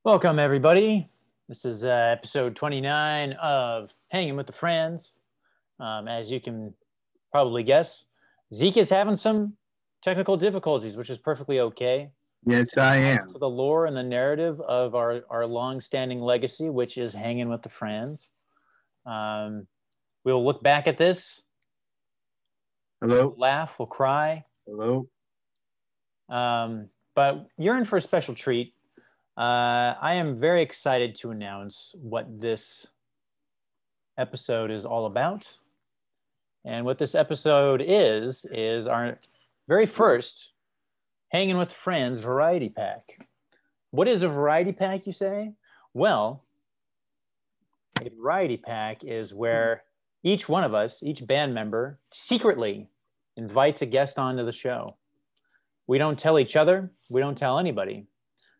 Welcome, everybody. This is episode 29 of Hanging with the Friends. As you can probably guess, Zeke is having some technical difficulties, which is perfectly okay. Yes, I am. For the lore and the narrative of our long-standing legacy, which is Hanging with the Friends. We'll look back at this. Hello. We'll laugh, we'll cry. Hello. But you're in for a special treat. I am very excited to announce what this episode is all about. And what this episode is our very first Hanging with Friends variety pack. What is a variety pack, you say? Well, a variety pack is where each one of us, each band member, secretly invites a guest onto the show. We don't tell each other, we don't tell anybody.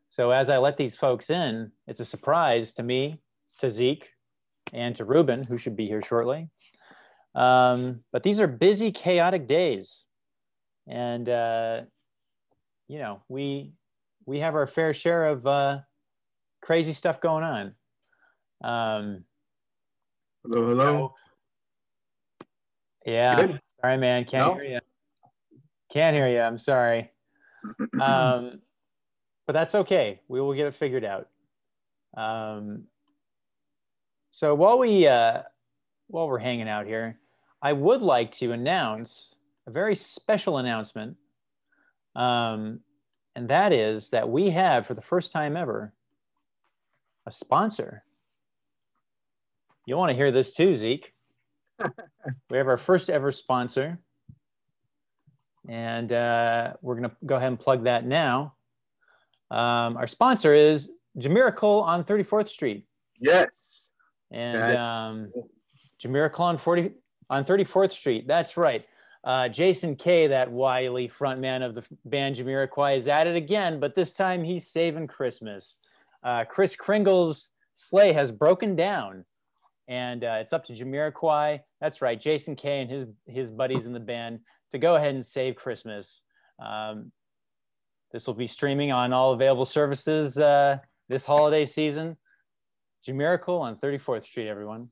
So as I let these folks in, it's a surprise to me, to Zeke, and to Ruben, who should be here shortly. But these are busy, chaotic days. And, you know, we have our fair share of crazy stuff going on. Hello. So, yeah. Good. Sorry, man. Can't hear you. Can't hear you. I'm sorry. But that's okay. We will get it figured out. So while we're hanging out here, I would like to announce a very special announcement. And that is that we have, for the first time ever, a sponsor. You'll want to hear this too, Zeke. We have our first ever sponsor. And we're going to go ahead and plug that now. Our sponsor is Jamirical on 34th Street. Yes. And Jamirical on 34th Street. That's right. Jason Kay, that wily frontman of the band Jamiroquai, is at it again, but this time he's saving Christmas. Chris Kringle's sleigh has broken down, and it's up to Jamiroquai. That's right, Jason Kay and his buddies in the band to go ahead and save Christmas. This will be streaming on all available services this holiday season. Jamirical on 34th Street, everyone.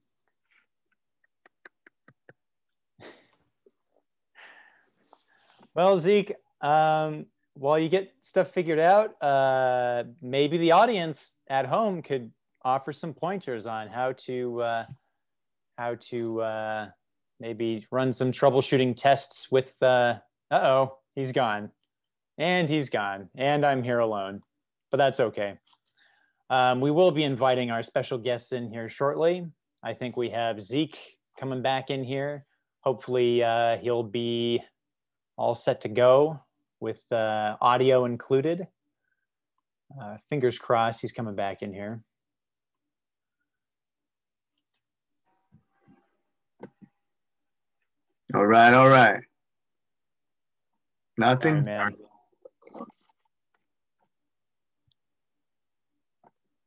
Well, Zeke, while you get stuff figured out, maybe the audience at home could offer some pointers on how to maybe run some troubleshooting tests with, uh-oh, he's gone. And he's gone, and I'm here alone, but that's okay. We will be inviting our special guests in here shortly. I think we have Zeke coming back in here. Hopefully he'll be all set to go with audio included. Fingers crossed he's coming back in here. All right. Nothing? Sorry, man.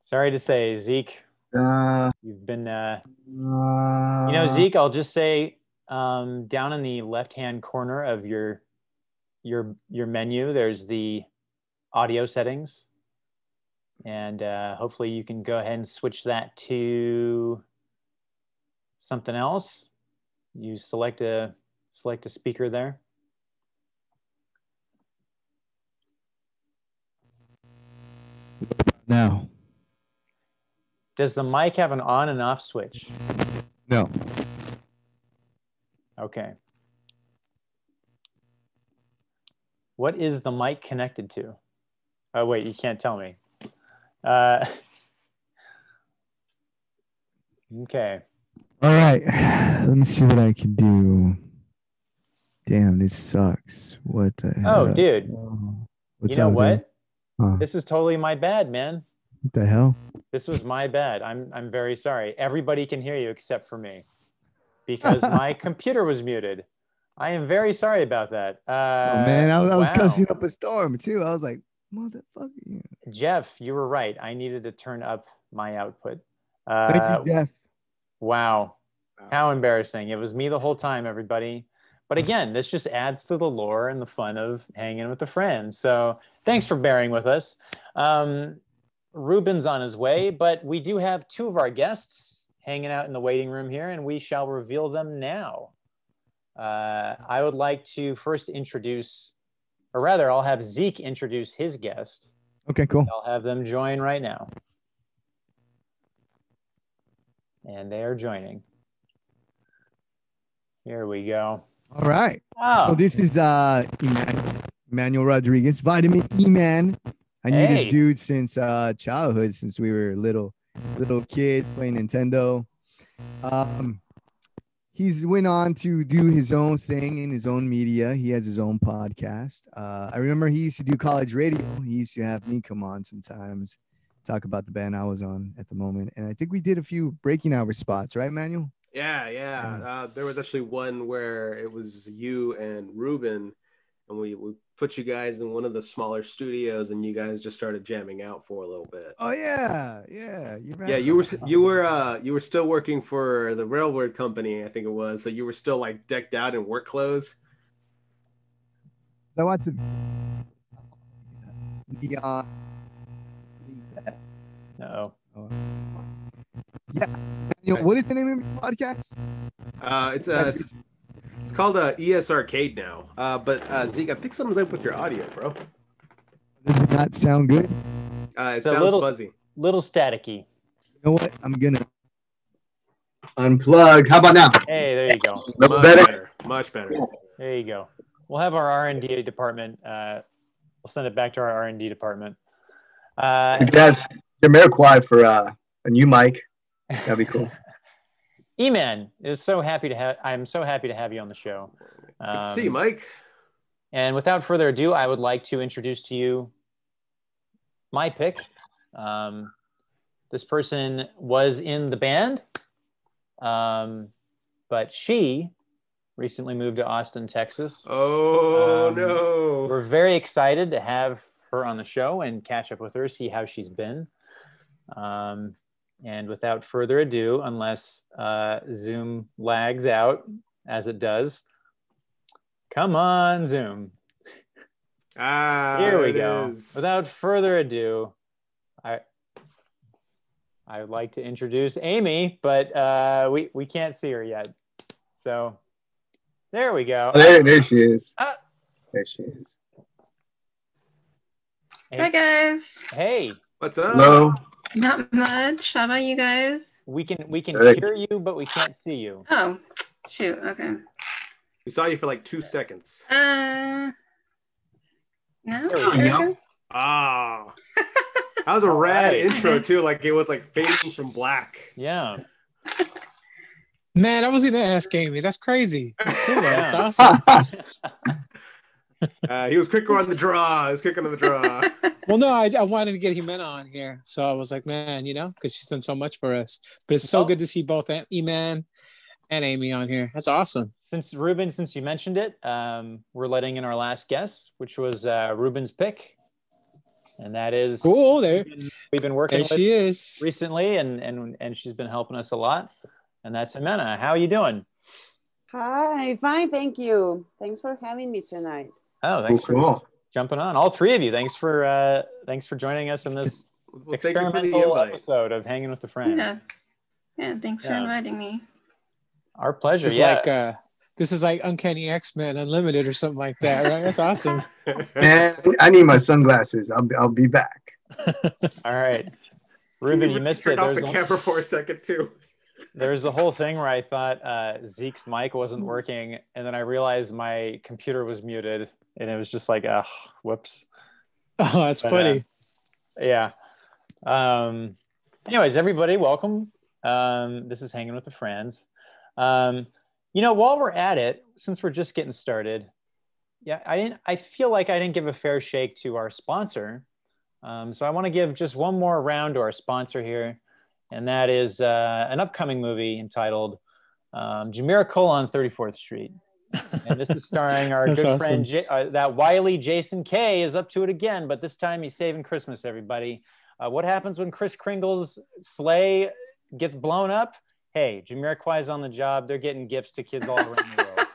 Sorry to say, Zeke, you've been, Zeke, I'll just say down in the left-hand corner of your menu, there's the audio settings. And hopefully you can go ahead and switch that to something else. You select a speaker there. No. Does the mic have an on and off switch? No. Okay. What is the mic connected to? Oh, wait, you can't tell me. Okay. All right. Let me see what I can do. Damn, this sucks. What the hell? Oh, dude. You know what? Huh. This is totally my bad, man. What the hell? This was my bad. I'm very sorry. Everybody can hear you except for me because my computer was muted. I am very sorry about that. Oh, man, I was wow. cussing up a storm too. I was like, motherfucker. Jeff, you were right. I needed to turn up my output. Thank you, Jeff. Wow. How embarrassing. It was me the whole time, everybody. But again, this just adds to the lore and the fun of hanging with the friends. So thanks for bearing with us. Ruben's on his way, but we do have two of our guests hanging out in the waiting room here, and we shall reveal them now. I would like to first introduce, or rather, I'll have Zeke introduce his guest. Okay, cool. I'll have them join right now. And they are joining. Here we go. All right. Oh, So this is Emmanuel Rodriguez, Vitamin E-Man. I knew this Hey. dude since childhood, since we were little kids playing Nintendo. He's went on to do his own thing in his own media. He has his own podcast. I remember he used to do college radio. He used to have me come on sometimes, talk about the band I was on at the moment. And I think we did a few breaking hour spots, right, Manuel? Yeah. There was actually one where it was you and Ruben, and we put you guys in one of the smaller studios, and you guys just started jamming out for a little bit. Oh yeah. You're right. Yeah, you were still working for the railroad company, I think it was. So you were still like decked out in work clothes. I want to neon. no. Yeah. What is the name of your podcast? It's called ES Arcade now. But Zeke, I think something's up with your audio, bro. Does it not sound good? It It's a sounds fuzzy. Little staticky. You know what? I'm gonna Unplug. How about now? Hey, there you go. Little better. Much better. There you go. We'll have our R&D department. We'll send it back to our R&D department. Yes, Jamiroquai for a new mic. That'd be cool. E-Man is so happy to have. I'm so happy to have you on the show. Good to see you, Mike. And without further ado, I would like to introduce to you my pick. This person was in the band, but she recently moved to Austin, Texas. Oh, no. We're very excited to have her on the show and catch up with her, see how she's been. And without further ado, unless Zoom lags out, as it does, come on, Zoom. Here we go. Without further ado, I would like to introduce Amy, but we can't see her yet. So there we go. Oh, there she is. There she is. Hi guys. Hey. What's up? Hello. Not much. How about you guys? We can Hey. hear you, but we can't see you. Oh, shoot. Okay. We saw you for like 2 seconds. No. There we go. There we go. Ah. That was a rad right. intro, too. Like it was like fading from black. Yeah. Man, I was gonna ask Amy. That's crazy. That's cool. Man. Yeah. That's awesome. He was quicker on the draw. Well, no, I wanted to get Jimena on here, so I was like, man, because she's done so much for us. But it's so good to see both E-Man and Amy on here. That's awesome. Since you mentioned it, we're letting in our last guest, which was Ruben's pick, and that is Cool. There we've been working with she is. recently, and she's been helping us a lot, and that's Jimena. How are you doing? Hi, fine, thank you. Thanks for having me tonight. Oh, thanks for Cool. jumping on. All three of you. Thanks for joining us in this Well, thank you for the experimental invite. episode of Hanging with the Friends. Yeah. Thanks for Yeah. inviting me. Our This pleasure. is Yeah. this is like Uncanny X-Men Unlimited or something like that, right? That's awesome. Man, I need my sunglasses. I'll be back. All right. Ruben, you missed it. Turned off the There's camera for a second, too. There's a whole thing where I thought Zeke's mic wasn't working, and then I realized my computer was muted, and it was just like, whoops. Oh, that's But, funny. Yeah. Anyways, everybody, welcome. This is Hanging with the Friends. While we're at it, since we're just getting started, I feel like I didn't give a fair shake to our sponsor. So I want to give just one more round to our sponsor here. And that is an upcoming movie entitled Jamiroquai on 34th Street. And this is starring our That's good awesome. friend, that wily Jason K is up to it again, but this time he's saving Christmas, everybody. What happens when Kris Kringle's sleigh gets blown up? Hey, Jamiroquai's on the job. They're getting gifts to kids all around the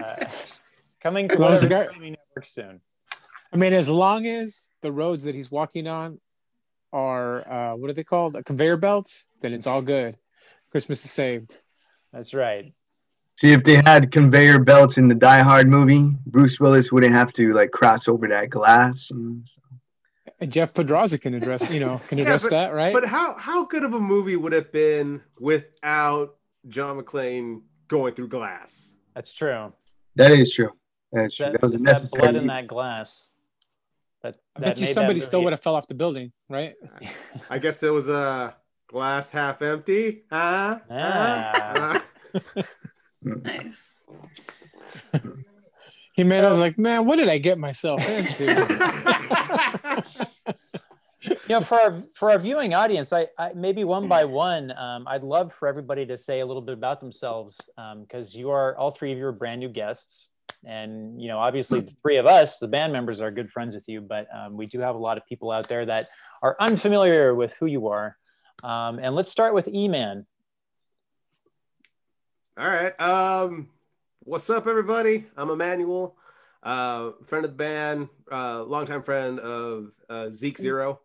world. Coming to Well, whatever the guy- streaming network soon. I mean, as long as the roads that he's walking on are what are they called? Conveyor belts, then it's all good. Christmas is saved. That's right. See, if they had conveyor belts in the Die Hard movie, Bruce Willis wouldn't have to like cross over that glass. And Jeff Pedraza can address, that, right? But how good of a movie would it have been without John McClane going through glass? That's true. That is true. That's true. That was It's that necessary. blood in that glass. I bet you somebody still would have fell off the building, right? I guess it was a glass half empty. Nice. I was like, man, what did I get myself into? For our viewing audience, I maybe one by one, I'd love for everybody to say a little bit about themselves, because all three of you are brand new guests, and obviously the three of us, the band members, are good friends with you, but we do have a lot of people out there that are unfamiliar with who you are, and let's start with E-Man. All right. What's up, everybody? I'm Emmanuel, friend of the band, longtime friend of Zeke Zero.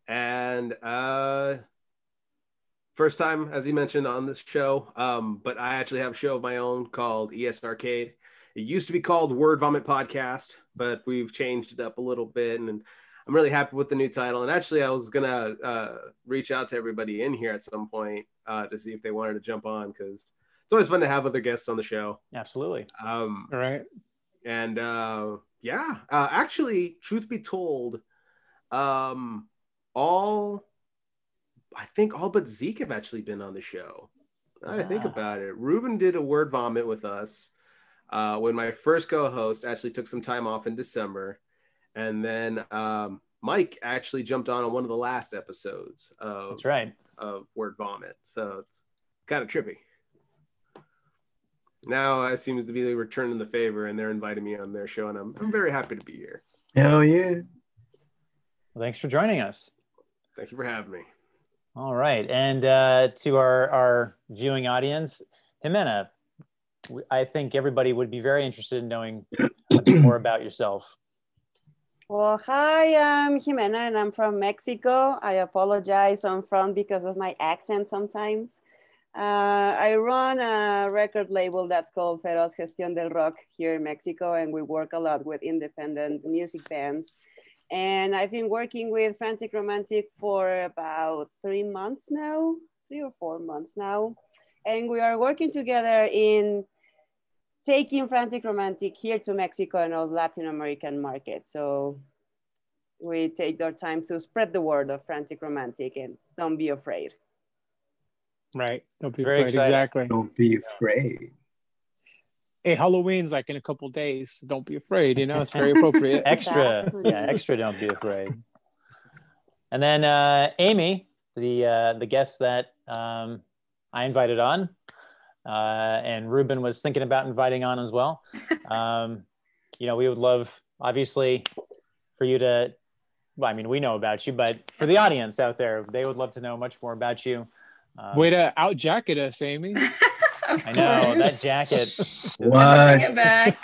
And first time, as he mentioned, on this show, but I actually have a show of my own called ES Arcade. It used to be called Word Vomit Podcast, but we've changed it up a little bit, and I'm really happy with the new title. And actually, I was going to reach out to everybody in here at some point to see if they wanted to jump on, because it's always fun to have other guests on the show. Absolutely. All right. And actually, truth be told, I think all but Zeke have actually been on the show. I think about it. Ruben did a Word Vomit with us when my first co-host actually took some time off in December. And then Mike actually jumped on one of the last episodes of Word Vomit. So it's kind of trippy. Now it seems to be returning the favor, and they're inviting me on their show, and I'm very happy to be here. Hell yeah. Well, thanks for joining us. Thank you for having me. All right. And to our viewing audience, Jimena, I think everybody would be very interested in knowing a bit more about yourself. Well, hi, I'm Jimena, and I'm from Mexico. I apologize on front because of my accent sometimes. I run a record label that's called Feroz Gestión del Rock here in Mexico, and we work a lot with independent music bands. And I've been working with Frantic Romantic for about 3 months now, 3 or 4 months now. And we are working together in taking Frantic Romantic here to Mexico and all Latin American markets. So we take our time to spread the word of Frantic Romantic, and don't be afraid. Right. Don't be Very afraid. exciting. Exactly. Don't be afraid. Hey, Halloween's like in a couple days. Don't be afraid. It's very appropriate. Extra don't be afraid. And then Amy, the guest that I invited on, and Ruben was thinking about inviting on as well. We would love, obviously, for you to, we know about you, but for the audience out there, they would love to know much more about you. Way to out jacket us, Amy. I know that jacket. Bring it back.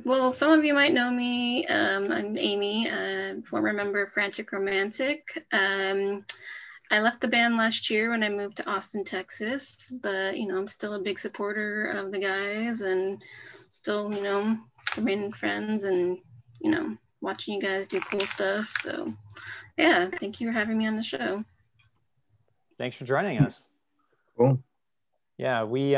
Well, some of you might know me. I'm Amy, former member of Frantic Romantic. I left the band last year when I moved to Austin, Texas, but I'm still a big supporter of the guys, and still remaining friends, and watching you guys do cool stuff. So yeah, thank you for having me on the show. Thanks for joining us. Cool. Yeah, we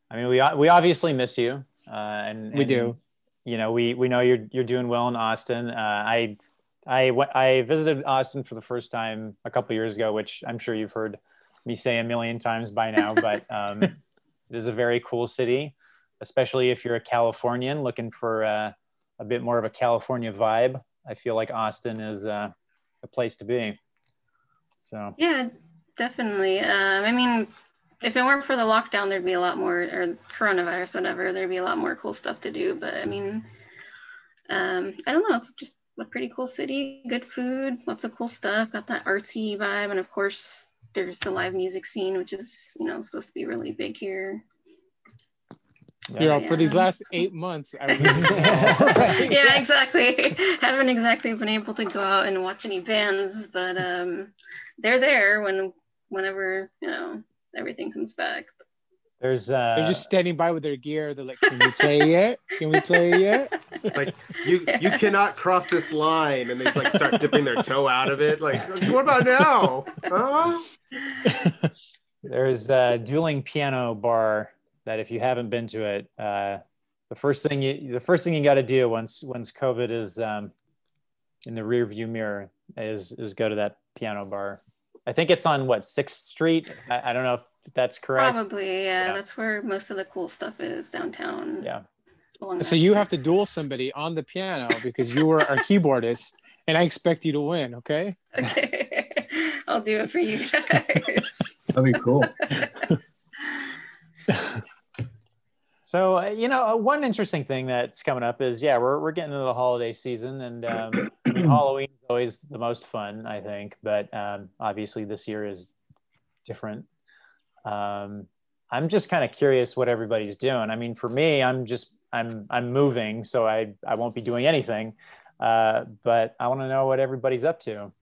obviously miss you, and we do. We know you're doing well in Austin. I visited Austin for the first time a couple years ago, which I'm sure you've heard me say a million times by now. But it is a very cool city, especially if you're a Californian looking for a bit more of a California vibe. I feel like Austin is a place to be. So yeah, definitely. If it weren't for the lockdown, there'd be a lot more, or coronavirus, whatever, there'd be a lot more cool stuff to do. But I don't know, it's just a pretty cool city, good food, lots of cool stuff, got that artsy vibe. And of course, there's the live music scene, which is, supposed to be really big here. You know, Yeah. for these last 8 months, I really don't know. Right? Yeah, exactly. Haven't exactly been able to go out and watch any bands, but they're there whenever, you know, everything comes back. There's They're just standing by with their gear. They're like, "Can we play yet? Can we play yet?" It's like you cannot cross this line, and they like start dipping their toe out of it. Like, what about now? Huh? there's a dueling piano bar that if you haven't been to it, the first thing you got to do once COVID is in the rear view mirror is go to that piano bar. I think it's on what, 6th Street. I don't know if that's correct. Probably, yeah. That's where most of the cool stuff is downtown. Yeah. So you have to duel somebody on the piano because you were our keyboardist, and I expect you to win. Okay. Okay, I'll do it for you guys. That'd be cool. So, you know, one interesting thing that's coming up is, we're getting into the holiday season, and I mean, Halloween is always the most fun, I think, but obviously this year is different. I'm just kind of curious what everybody's doing. I mean, for me, I'm moving, so I won't be doing anything, but I want to know what everybody's up to.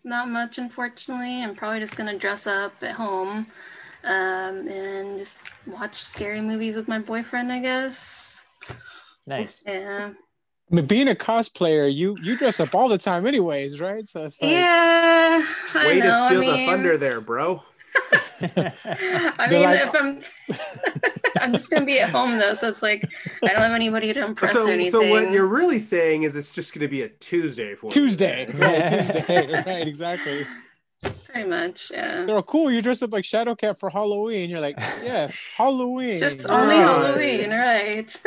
Not much, unfortunately. I'm probably just gonna dress up at home and just watch scary movies with my boyfriend, I guess. Nice. Yeah. I mean, being a cosplayer, you dress up all the time, anyways, right? So it's like, yeah, I Way know. to steal I mean, the thunder there, bro. I mean, like, if I'm just gonna be at home though, so it's like I don't have anybody to impress or anything. So what you're really saying is it's just going to be a Tuesday for you. Tuesday, right? Tuesday, right? Exactly. Pretty much, yeah. They're all cool. You dressed up like Shadowcat for Halloween. You're like, yes, Halloween. Just only Halloween, right?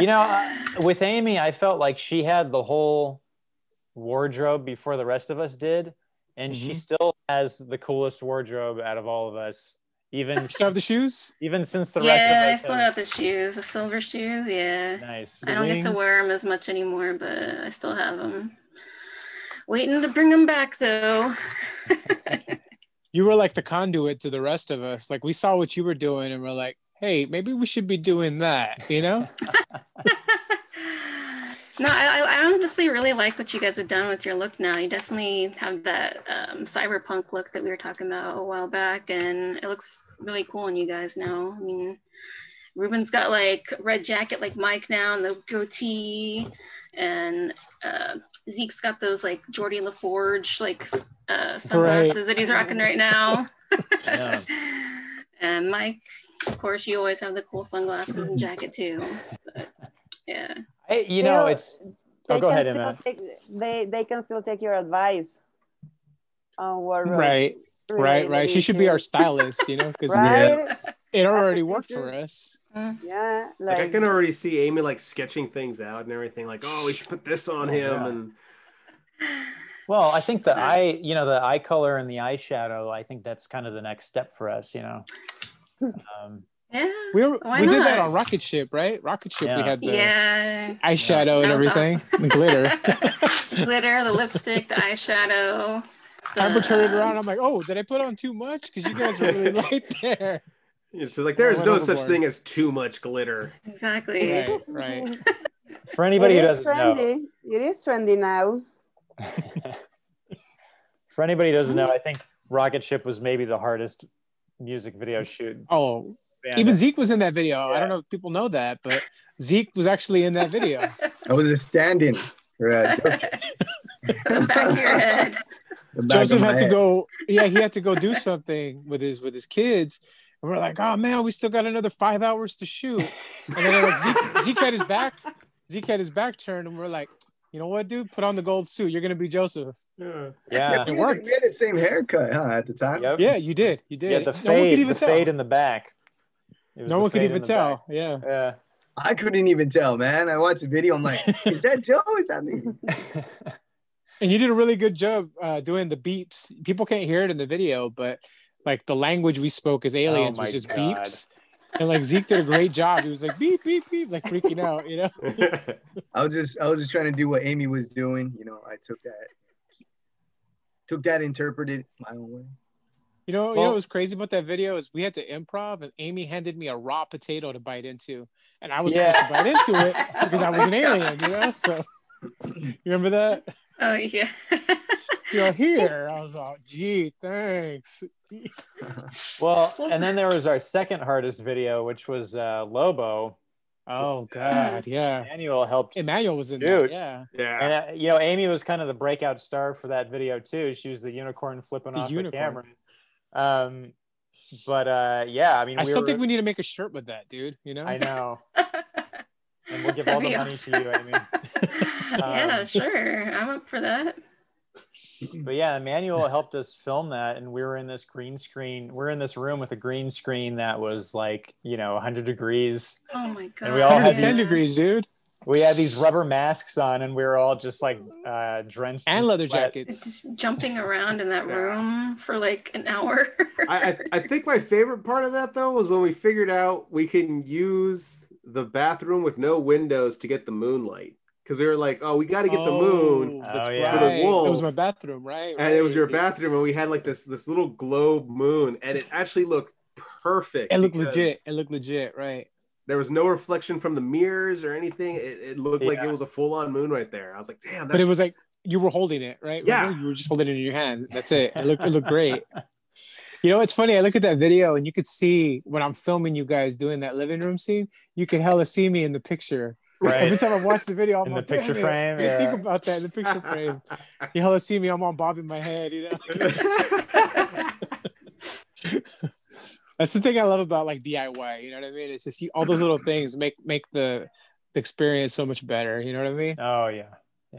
You know, with Amy, I felt like she had the whole wardrobe before the rest of us did, and she still has the coolest wardrobe out of all of us. Even still have the shoes? Even since the rest Yeah, of I us still got the shoes, the silver shoes. Yeah. Nice. I don't get to wear them as much anymore, but I still have them. Waiting to bring them back though. You were like the conduit to the rest of us. Like we saw what you were doing, and we're like, hey, maybe we should be doing that. You know? No, I honestly really like what you guys have done with your look now. You definitely have that cyberpunk look that we were talking about a while back, and it looks really cool on you guys now. I mean, Ruben's got like red jacket like Mike now, and the goatee, and Zeke's got those like Geordie LaForge like sunglasses that he's rocking right now. Yeah. And Mike, of course, you always have the cool sunglasses and jacket too. But, yeah. Hey, you know, it's. Oh, go ahead, Emma. They can still take your advice on wardrobe. Right. She should be our stylist, you know, because it already worked for us. Yeah, like I can already see Amy like sketching things out and everything. Like, oh, we should put this on him. And well, I think the eye color and the eyeshadow. I think that's kind of the next step for us, you know. Yeah, we did that on Rocket Ship, right? Rocket Ship, we had the eyeshadow and everything, awesome. The glitter, the lipstick, the eyeshadow. I turned it around. I'm like, oh, did I put on too much? Because you guys are really light there. It's like there is no such thing as too much glitter. Exactly. Right. For anybody who doesn't know, it is trendy now. For anybody who doesn't know, I think Rocket Ship was maybe the hardest music video shoot. Oh. Even Zeke was in that video. Yeah. I don't know if people know that, but Zeke was actually in that video. I was a stand-in. Back of your head. Joseph had to go. Yeah, he had to go do something with his kids, and we're like, "Oh man, we still got another 5 hours to shoot." And then like Zeke had his back. Zeke had his back turned, and we're like, "You know what, dude? Put on the gold suit. You're gonna be Joseph." Yeah. It worked. We had the same haircut, huh? At the time. Yep. Yeah, you did. Yeah, the fade in the back. No one could even tell. Yeah. I couldn't even tell, man. I watched the video. I'm like, is that Joe? Is that me? And you did a really good job doing the beeps. People can't hear it in the video, but like the language we spoke as aliens was just beeps. And like Zeke did a great job. He was like beep, beep, beep, like freaking out, you know? I was just trying to do what Amy was doing. You know, I took that, interpreted my own way. You know what was crazy about that video is we had to improv, and Amy handed me a raw potato to bite into, and I was supposed to bite into it because I was an alien, you know. So you remember that? Oh yeah. You're here. I was like, gee, thanks. Well, and then there was our second hardest video, which was Lobo. Oh God, yeah. Emmanuel was in Dude. there, Yeah. And Amy was kind of the breakout star for that video too. She was the unicorn flipping off the camera. Yeah, I mean, I still think we need to make a shirt with that, dude. You know, I know. And we'll give all the money to you, Amy. Yeah, sure. I'm up for that. But yeah, Emmanuel helped us film that, and we were in this green screen. We're in this room with a green screen that was like, 100 degrees. Oh my God. And we all had 110 degrees, dude. We had these rubber masks on, and we were all just like drenched and leather sweat. jackets. Just jumping around in that room for like an hour. I think my favorite part of that though was when we figured out we can use the bathroom with no windows to get the moonlight. Because we were like, oh, we got to get the moon That's for right. the wolf. It was my bathroom, right? And it was your bathroom, and we had like this little globe moon, and it actually looked perfect. It looked legit. It looked legit, right? There was no reflection from the mirrors or anything. It looked like it was a full-on moon right there. I was like, damn. But it was like you were holding it, right? Yeah. Remember? You were just holding it in your hand. That's it. It looked great. You know, it's funny. I look at that video, and you could see when I'm filming you guys doing that living room scene, you could hella see me in the picture. Right. Every time I watch the video, I'm in like, the picture frame. Yeah. Think about that in the picture frame. You hella see me, I'm on bobbing my head, you know. That's the thing I love about like DIY. You know what I mean? It's just all those little things make the experience so much better. You know what I mean? Oh yeah.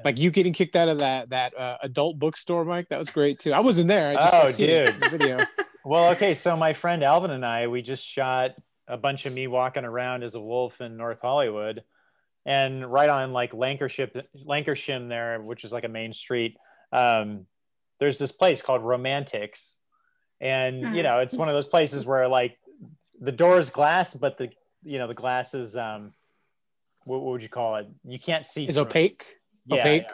Like you getting kicked out of that adult bookstore, Mike. That was great too. I wasn't there. I just seen it in the video. Well, okay. So my friend Alvin and I, we just shot a bunch of me walking around as a wolf in North Hollywood. And right on like Lancashire there, which is like a main street, there's this place called Romantics. And, it's one of those places where like the door is glass, but the glass is, what would you call it? You can't see. It's opaque. Yeah, opaque. Yeah.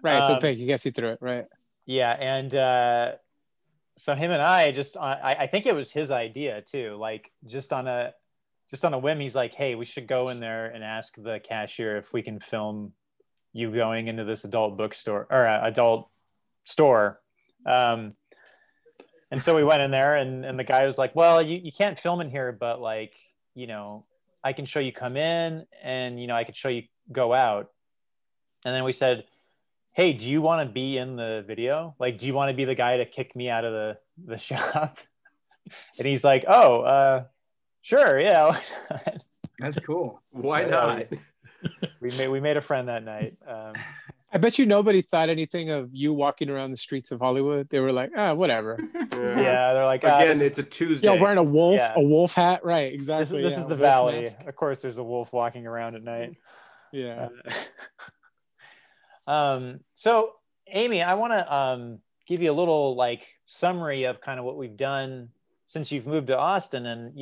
Right. It's opaque. You can't see through it. Right. Yeah. And so him and I think it was his idea too. Like just on a whim, he's like, hey, we should go in there and ask the cashier if we can film you going into this adult bookstore or adult store. And so we went in there and the guy was like, well, you can't film in here, but like, I can show you come in and, I could show you go out. And then we said, hey, do you want to be in the video? Like, do you want to be the guy to kick me out of the shop? And he's like, oh, sure, yeah. That's cool. Why not? We made a friend that night. I bet you nobody thought anything of you walking around the streets of Hollywood. They were like, whatever. Yeah, they're like, again, it's a Tuesday. Yeah, wearing a wolf hat, right? Exactly. This is the Valley. Mask. Of course, there's a wolf walking around at night. Yeah. So, Amy, I want to give you a little like summary of kind of what we've done since you've moved to Austin, and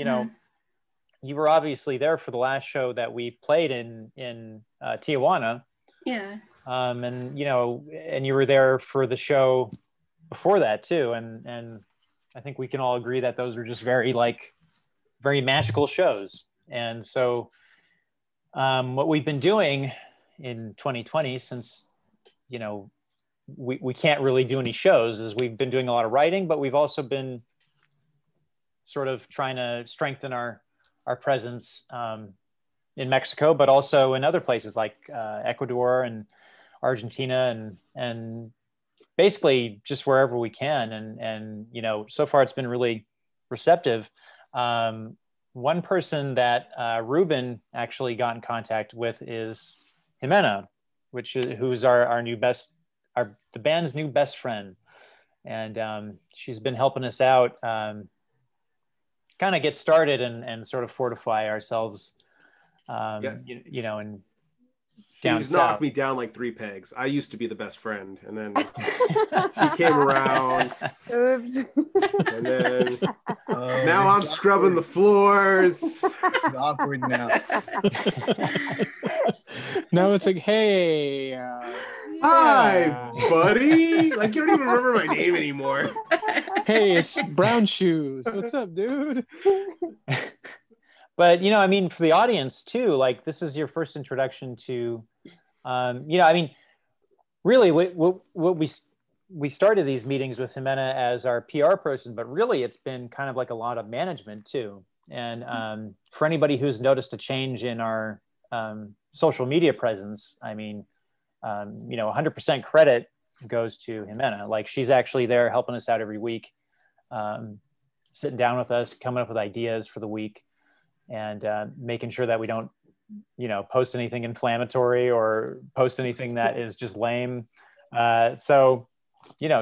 you were obviously there for the last show that we played in Tijuana. Yeah. And you were there for the show before that too, and I think we can all agree that those were just very magical shows. And so, what we've been doing in 2020, since we can't really do any shows, is we've been doing a lot of writing, but we've also been sort of trying to strengthen our presence in Mexico, but also in other places like Ecuador and Argentina and basically just wherever we can. And so far it's been really receptive. One person that Ruben actually got in contact with is Jimena, who's the band's new best friend. And she's been helping us out, kind of get started and sort of fortify ourselves, and She's knocked me down like 3 pegs. I used to be the best friend, and then he came around. Oops. And then now I'm scrubbing the floors. It's awkward now. No, it's like, hey, Hi, buddy. Like, you don't even remember my name anymore. Hey, it's Brown Shoes. What's up, dude? But, I mean, for the audience too, like this is your first introduction to, I mean, really what we started these meetings with Jimena as our PR person, but really it's been kind of like a lot of management too. And for anybody who's noticed a change in our social media presence, I mean, 100% credit goes to Jimena. Like she's actually there helping us out every week, sitting down with us, coming up with ideas for the week, and making sure that we don't, post anything inflammatory or post anything that is just lame. So,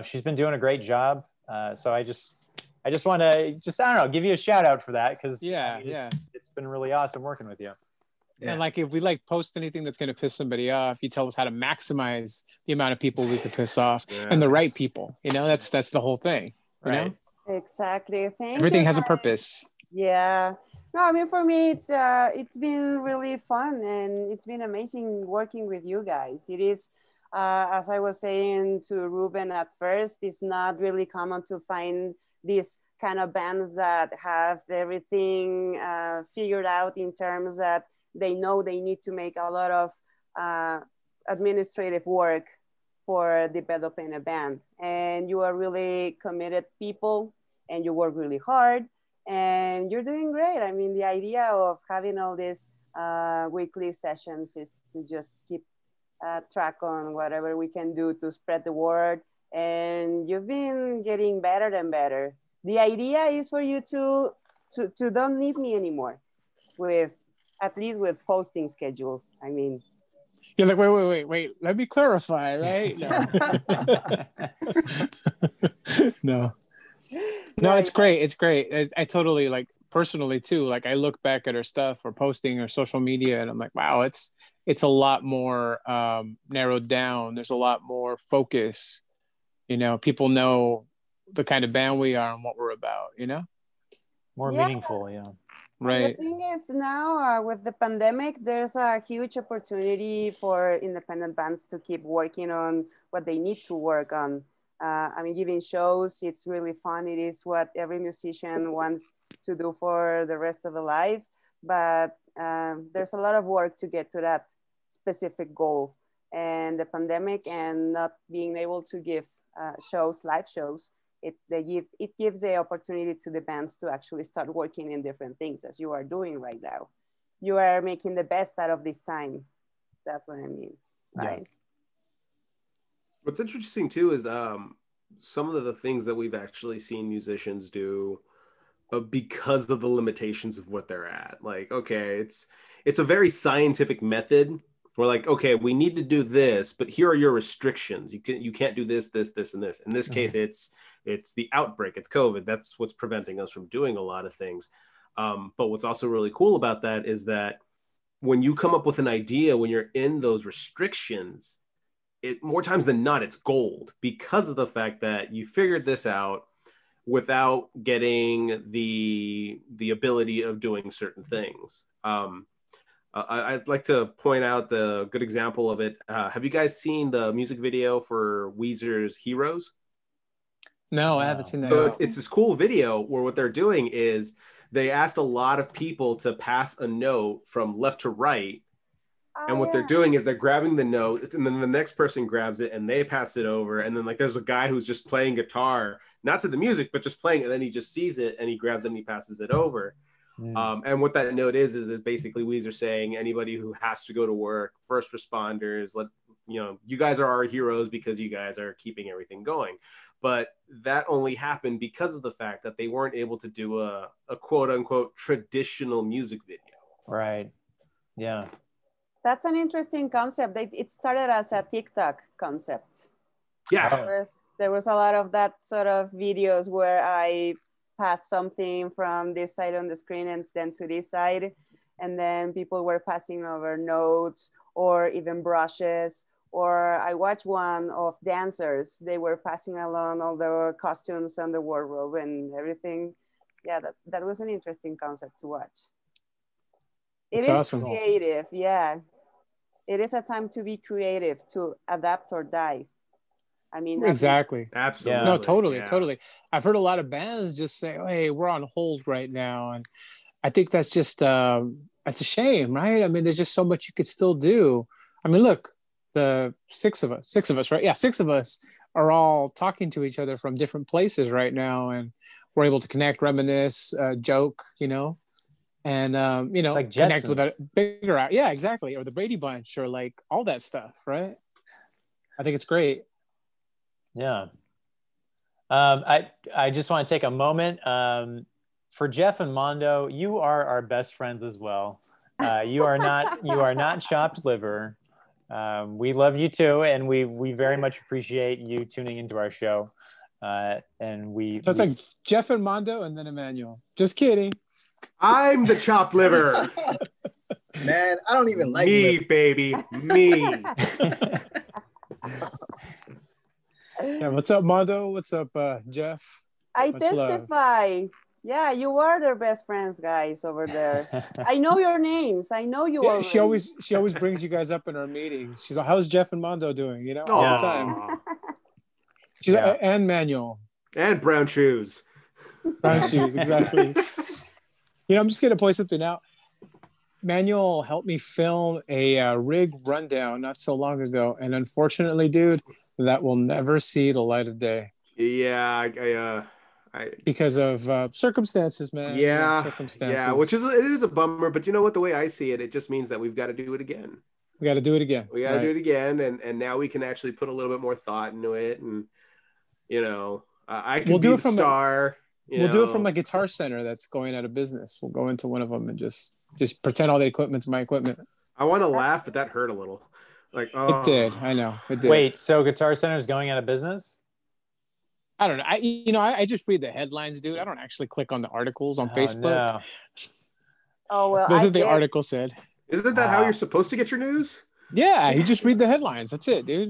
she's been doing a great job. So I just want to I don't know, give you a shout out for that. Cause it's been really awesome working with you. Yeah. And like, if we post anything that's going to piss somebody off, you tell us how to maximize the amount of people we could piss off and the right people, that's the whole thing, you know? Exactly. Everything has a purpose. Yeah. No, I mean, for me, it's been really fun and it's been amazing working with you guys. It is, as I was saying to Ruben at first, it's not really common to find these kind of bands that have everything figured out in terms that they know they need to make a lot of administrative work for developing a band. And you are really committed people and you work really hard. And you're doing great. I mean, the idea of having all these weekly sessions is to just keep track on whatever we can do to spread the word. And you've been getting better and better. The idea is for you to don't need me anymore, at least with posting schedule. I mean, you're like, wait. Let me clarify, right? No. No, it's great. It's great. I totally personally too. I look back at her stuff or posting or social media, and I'm like, wow, it's a lot more narrowed down. There's a lot more focus. People know the kind of band we are and what we're about. More meaningful, yeah. Right. The thing is now with the pandemic, there's a huge opportunity for independent bands to keep working on what they need to work on. I mean, giving shows, it's really fun. It is what every musician wants to do for the rest of the life. But there's a lot of work to get to that specific goal. And the pandemic and not being able to give live shows, it gives the opportunity to the bands to actually start working in different things as you are doing right now. You are making the best out of this time. That's what I mean, right? Yeah. What's interesting too is some of the things that we've actually seen musicians do because of the limitations of what they're at. Like, okay, it's a very scientific method. We're like, okay, we need to do this, but here are your restrictions. You can't do this, and this. In this case, it's the outbreak. It's COVID. That's what's preventing us from doing a lot of things. But what's also really cool about that is that when you come up with an idea, when you're in those restrictions, more times than not, it's gold because of the fact that you figured this out without getting the ability of doing certain things. I'd like to point out the good example of it. Have you guys seen the music video for Weezer's Heroes? No, I haven't seen that. So it's this cool video where what they're doing is they asked a lot of people to pass a note from left to right. And what they're doing is they're grabbing the note and then the next person grabs it and they pass it over. And then there's a guy who's just playing guitar, not to the music, but just playing it. And then he just sees it and he grabs it and he passes it over. And what that note is basically Weezer saying anybody who has to go to work, first responders, you guys are our heroes because you guys are keeping everything going. But that only happened because of the fact that they weren't able to do a quote unquote traditional music video. Right. Yeah. That's an interesting concept. It started as a TikTok concept. Yeah. There was a lot of that sort of videos where I pass something from this side on the screen and then to this side. And then people were passing over notes or even brushes. Or I watched one of dancers. They were passing along all the costumes and the wardrobe and everything. Yeah, that was an interesting concept to watch. It is awesome. Creative, yeah. it is a time to be creative, to adapt or die. I mean, that's Exactly. Absolutely. No, totally, Yeah. totally. I've heard a lot of bands just say, oh, "Hey, we're on hold right now," and I think that's just that's a shame, right? I mean, there's just so much you could still do. I mean, look, the six of us, right? Yeah, six of us are all talking to each other from different places right now, and we're able to connect, reminisce, joke, and Like connect with a Jetsons. bigger out. Yeah, exactly. Or the Brady Bunch, or like all that stuff, right? I think it's great. Yeah. I just want to take a moment. For Jeff and Mondo, you are our best friends as well. You are not chopped liver. We love you too, and we very much appreciate you tuning into our show. And So it's like Jeff and Mondo, and then Emmanuel. Just kidding. I'm the chopped liver. Man, I don't even like Me, liver. baby. Me. Yeah, what's up, Mondo? What's up, Jeff? I Much love. testify. Yeah, you are their best friends, guys, over there. I know your names. I know you Yeah, already. she always brings you guys up in our meetings. She's like, "How's Jeff and Mondo doing?" All the time. Aw. She's Yeah. and Manuel. And brown shoes. Brown shoes, exactly. I'm just gonna point something out. Manuel helped me film a rig rundown not so long ago, and unfortunately, dude, that will never see the light of day. Yeah, because of circumstances, man. yeah, circumstances. yeah, it is a bummer, but you know what? The way I see it, it just means that we've got to do it again. We got to do it again. We got to do it again, and now we can actually put a little bit more thought into it, and I can be the star. We'll do it from a guitar center that's going out of business. We'll go into one of them and just pretend all the equipment's my equipment. I want to laugh, but that hurt a little. Like, oh. It did. I know. It did. Wait, so Guitar Center is going out of business? I don't know. I just read the headlines, dude. I don't actually click on the articles on Facebook. No. Oh, well, This is the article said. Isn't that how you're supposed to get your news? Yeah, you just read the headlines. That's it, dude.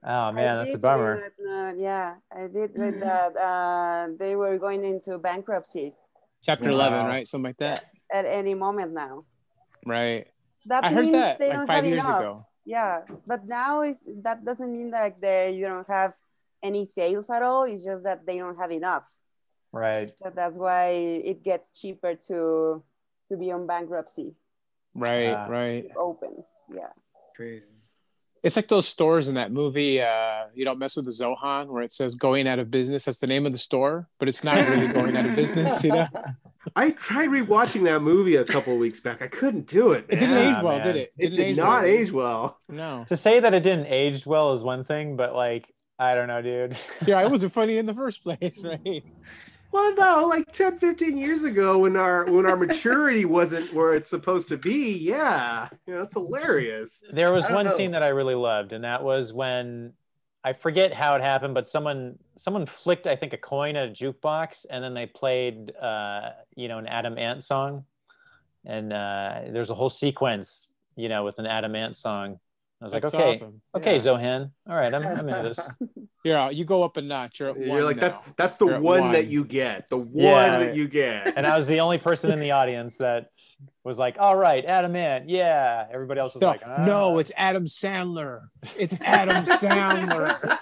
Oh man, that's a bummer. Yeah, I did read that they were going into bankruptcy. Chapter 11, right? Something like that. At any moment now. Right. That I means heard that they like don't 5 have years enough. ago. Yeah, but now that doesn't mean that you don't have any sales at all. It's just that they don't have enough. Right. So that's why it gets cheaper to be on bankruptcy. Right, right. Open. Yeah. Crazy. It's like those stores in that movie, You Don't Mess with the Zohan, where it says going out of business. That's the name of the store, but it's not really going out of business, I tried rewatching that movie a couple of weeks back. I couldn't do it, man. It didn't age well, did it? It did not age well. No. To say that it didn't age well is one thing, but like, I don't know, dude. Yeah, it wasn't funny in the first place, right? Well, no, like 10, 15 years ago when our maturity wasn't where it's supposed to be. Yeah. It's hilarious. There was one scene that I really loved, and that was when I forget how it happened, but someone flicked, I think, a coin at a jukebox, and then they played an Adam Ant song. And there's a whole sequence, with an Adam Ant song. I was That's like, okay, awesome. Okay, Yeah. Zohan. All right, I'm into this. Yeah, you go up a notch. You're at You're one like, now. that's the You're at one that you get. The one that you get. And I was the only person in the audience that was like, all right, Adam Ant. Yeah. Everybody else was like, no, it's Adam Sandler. It's Adam Sandler.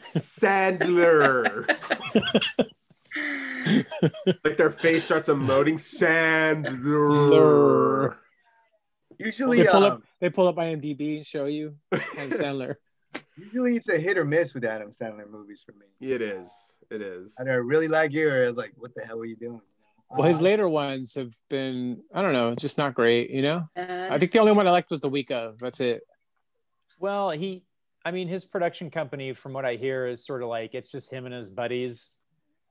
Sandler. Like their face starts emoting. Sandler. Usually they pull up IMDb and show you Adam Sandler. Usually it's a hit or miss with Adam Sandler movies for me. It is. Either I really like you or I was like, what the hell are you doing? Well, his later ones have been, I don't know, just not great, I think the only one I liked was The Week Of. That's it. Well, his production company, from what I hear, is sort of like, it's just him and his buddies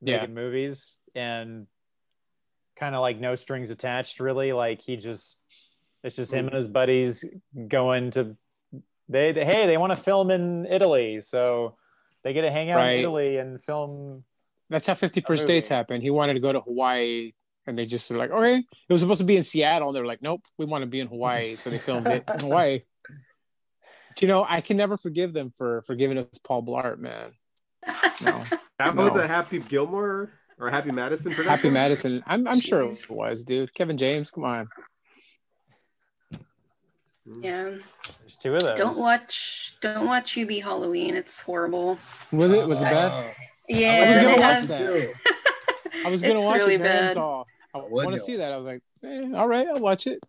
making movies, and kind of like no strings attached, really. Like it's just him and his buddies going to, they want to film in Italy, so they get to hang out in Italy and film. That's how 50 First Dates happened. He wanted to go to Hawaii, and they just were like, okay. It was supposed to be in Seattle, and they were like, nope, we want to be in Hawaii. So they filmed it in Hawaii. But, I can never forgive them for giving us Paul Blart, man. No. That was a Happy Gilmore or Happy Madison production? Happy Madison. I'm sure it was, dude. Kevin James, come on. Yeah. There's two of those. Don't watch Hubie Halloween. It's horrible. Was it bad? Yeah. I was and gonna it watch has- that. I was gonna It's watch really it, man. bad. So I was want to gonna see that. I was like, all right, I'll watch it.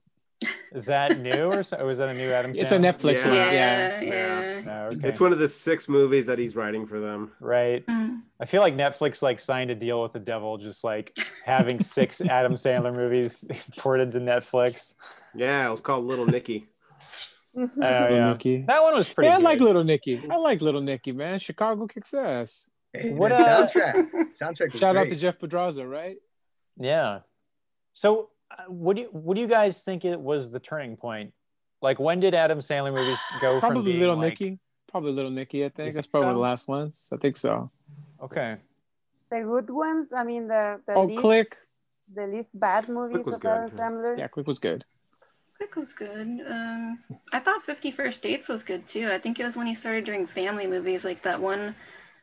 Is that new or was that a new Adam Sandler? It's a Netflix Yeah. one. Yeah. Yeah. Oh, okay. It's one of the 6 movies that he's writing for them. Right. Mm. I feel like Netflix like signed a deal with the devil, just like having 6 Adam Sandler movies ported to Netflix. Yeah, it was called Little Nicky. Oh Little yeah, Nicky. that one was pretty. Yeah, I good. like Little Nicky. I like Little Nicky, man. Chicago kicks ass. Hey, What, the soundtrack was Shout out great. to Jeff Pedraza, right? Yeah. So, what do you guys think it was the turning point? Like, when did Adam Sandler movies go from Probably being Little like, Nicky. Probably Little Nicky, I think. think That's probably so? the last ones. I think so. Okay. The good ones, I mean, the Click. the least bad movies was of good, Adam yeah. Sandler. Yeah, Click was good. Click was good. I thought 50 First Dates was good too. I think it was when he started doing family movies, like that one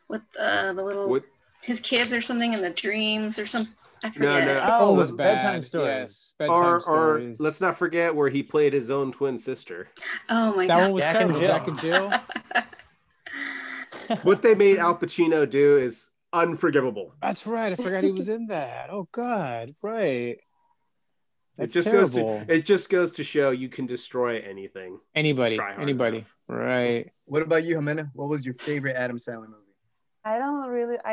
with the little What? his kids or something in the dreams or some. I No, forget. no. That Oh, one was Bedtime bad. Stories. Yes, Bedtime Or Stories. let's not forget where he played his own twin sister. Oh my That god. one was Jack and terrible. Jill. Jack and Jill. What they made Al Pacino do is unforgivable. That's right. I forgot he was in that. Oh God, right. That's it just terrible. goes to show you can destroy anything. Anybody. Try hard Anybody. enough. Right. What about you, Jimena? What was your favorite Adam Sandler movie? I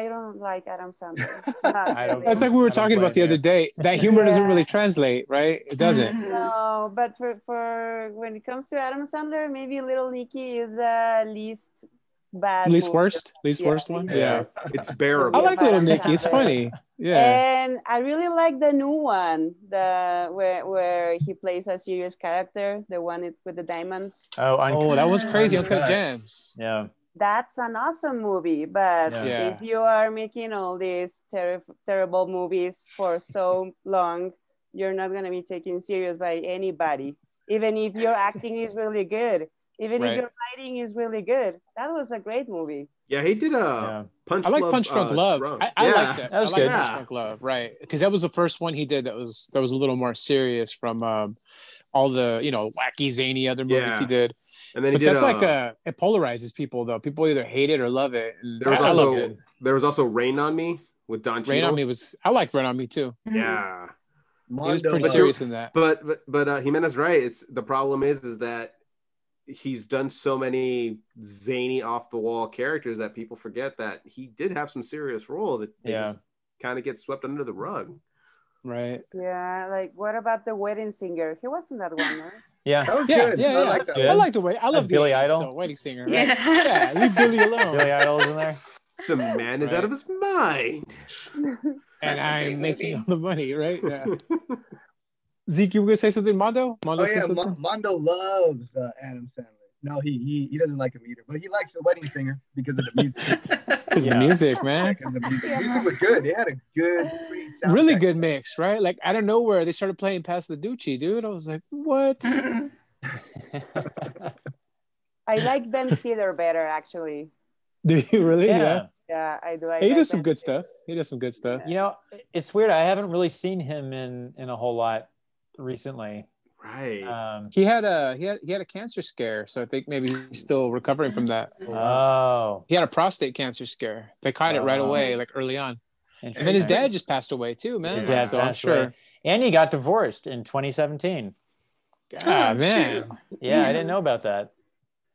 don't like Adam Sandler. I don't- That's like we were I don't talking about the blame other you. day. That humor doesn't Yeah. really translate, right? It doesn't. Mhm. No, but for when it comes to Adam Sandler, maybe Little Nicky is the least bad. Least movie. worst. Least Yeah, worst one. least Yeah. worst. It's bearable. I like Yeah, Little Adam Nicky. It's Sandler. funny. Yeah. And I really like the new one, the where he plays a serious character, the one with the diamonds. Oh, Oh, that was crazy. Uncut. Uncut Gems. Yeah. That's an awesome movie, but Yeah. if you are making all these terrible movies for so long, you're not going to be taken serious by anybody. Even if your acting is really good, even Right. if your writing is really good. That was a great movie. Yeah, he did a Yeah. Punch. I like Love, Punch Drunk Love. Drunk. I Yeah. like that. That was I like good. Punch Yeah. Drunk Love, right? Because that was the first one he did that was a little more serious from all the wacky zany other movies he Yeah. did. And then he But did. that's like it polarizes people though. People either hate it or love it. And There was I loved also it. Rain on Me with Don Cheadle. Rain on Me was. I liked Rain on Me too. Yeah, He was Mondo, pretty But serious in that. but Jimenez right. It's the problem is that he's done so many zany off the wall characters that people forget that he did have some serious roles. They Yeah. just kind of get swept under the rug. Right. Yeah, like what about The Wedding Singer? He wasn't that one, right? Yeah. That was Yeah, good. yeah, I yeah. like that. Good. I like the way. I love Billy the 80s, Idol? So Wedding Singer. Right? Yeah. Yeah. Leave Billy alone. Billy Idol's in there. The man is Right. out of his mind. And That's a I'm great making movie. all the money. Right. Yeah. Zeke, you were gonna say something, Mondo? Mondo Oh say yeah, something? Mondo loves Adam Sandler. No, he doesn't like him either, but he likes The Wedding Singer because of the music. It's Yeah. the music, man. Because the music was good. They had a good, great soundtrack. Really good mix, right? Like out of nowhere, they started playing Pass the Ducci, dude. I was like, what? I like Ben Stiller better, actually. Do you really? Yeah. Yeah, I do. I He like does some Ben good Stiller. stuff. He does some good stuff. You know, it's weird. I haven't really seen him in a whole lot recently. Right. He had a cancer scare, so I think maybe he's still recovering from that. Oh. He had a prostate cancer scare. They caught it right Oh. away, like early on. And then his Interesting. dad just passed away too, man. His dad so I'm passed sure. away. And he got divorced in 2017. Ah, man, Yeah, I didn't know about that.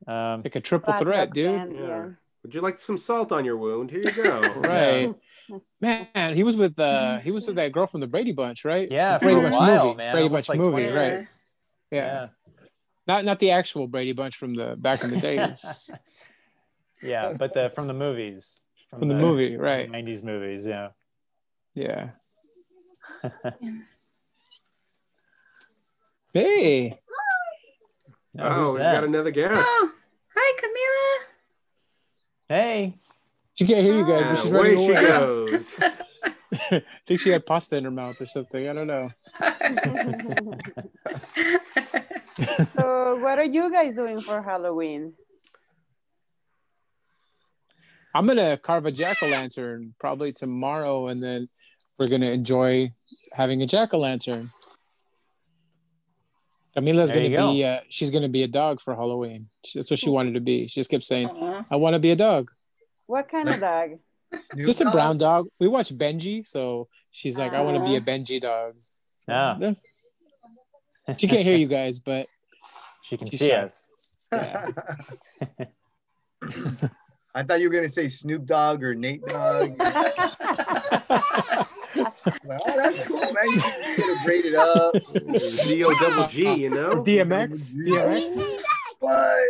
like a triple Bad threat, luck, dude. Ben, yeah. Would you like some salt on your wound? Here you go. Right, man. He was with that girl from the Brady Bunch, right? Yeah, The Brady for a Bunch while, movie. man. Brady Almost Bunch like movie, 20 right? years. Yeah. Not the actual Brady Bunch from the back in the days. Yeah, but from the movies. From the movie, right? 90s movies, yeah. Yeah. Hey. Now, Oh, who's we that? got another guest. Oh, hi, Camila. Hey. She can't hear you guys, but she's Away running she away. goes. I think she had pasta in her mouth or something. I don't know. So, what are you guys doing for Halloween? I'm gonna carve a jack-o'-lantern probably tomorrow, and then we're gonna enjoy having a jack-o'-lantern. Camila's There gonna you go. be. She's gonna be a dog for Halloween. That's what she wanted to be. She just kept saying, Aw. "I want to be a dog." What kind of dog? Snoop Just a Dogg? brown dog. We watched Benji, so she's like, "I want to be a Aw. Benji dog." So, Yeah. yeah. She can't hear you guys, but She can She's see shy. us. yeah. I thought you were gonna say Snoop Dogg or Nate Dogg. Like, oh, that's cool, man. You could have graded up. D-O-double-G, you know? DMX. DMX. What?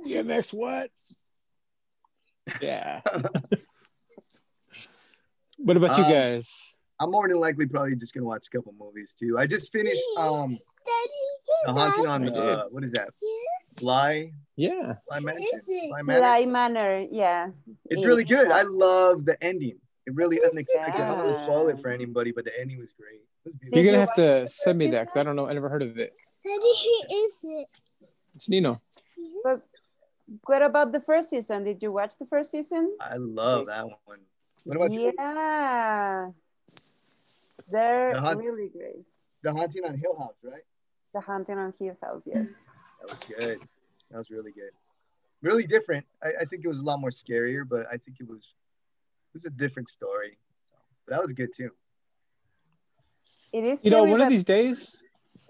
DMX. What? Yeah. What about you guys? I'm more than likely probably just gonna watch a couple movies too. I just finished The Haunting on what is that? Fly Yeah. Mansion? Fly Manor? Fly Manor, yeah. It's really good. I love the ending. It really unexpected. I don't want to spoil it Yeah. for anybody, but the ending was great. It was You're beautiful. gonna have to send me that because I don't know. I never heard of it. It's Nino. But what about the first season? Did you watch the first season? I love that one. What about you? Yeah. They're The Hunt- really great. The Haunting on Hill House, right? The Haunting on Hill House, yes. That was good. That was really good. Really different. I think it was a lot more scarier, but I think it was a different story. So, but that was good too. It is You know, scary, one of but- these days.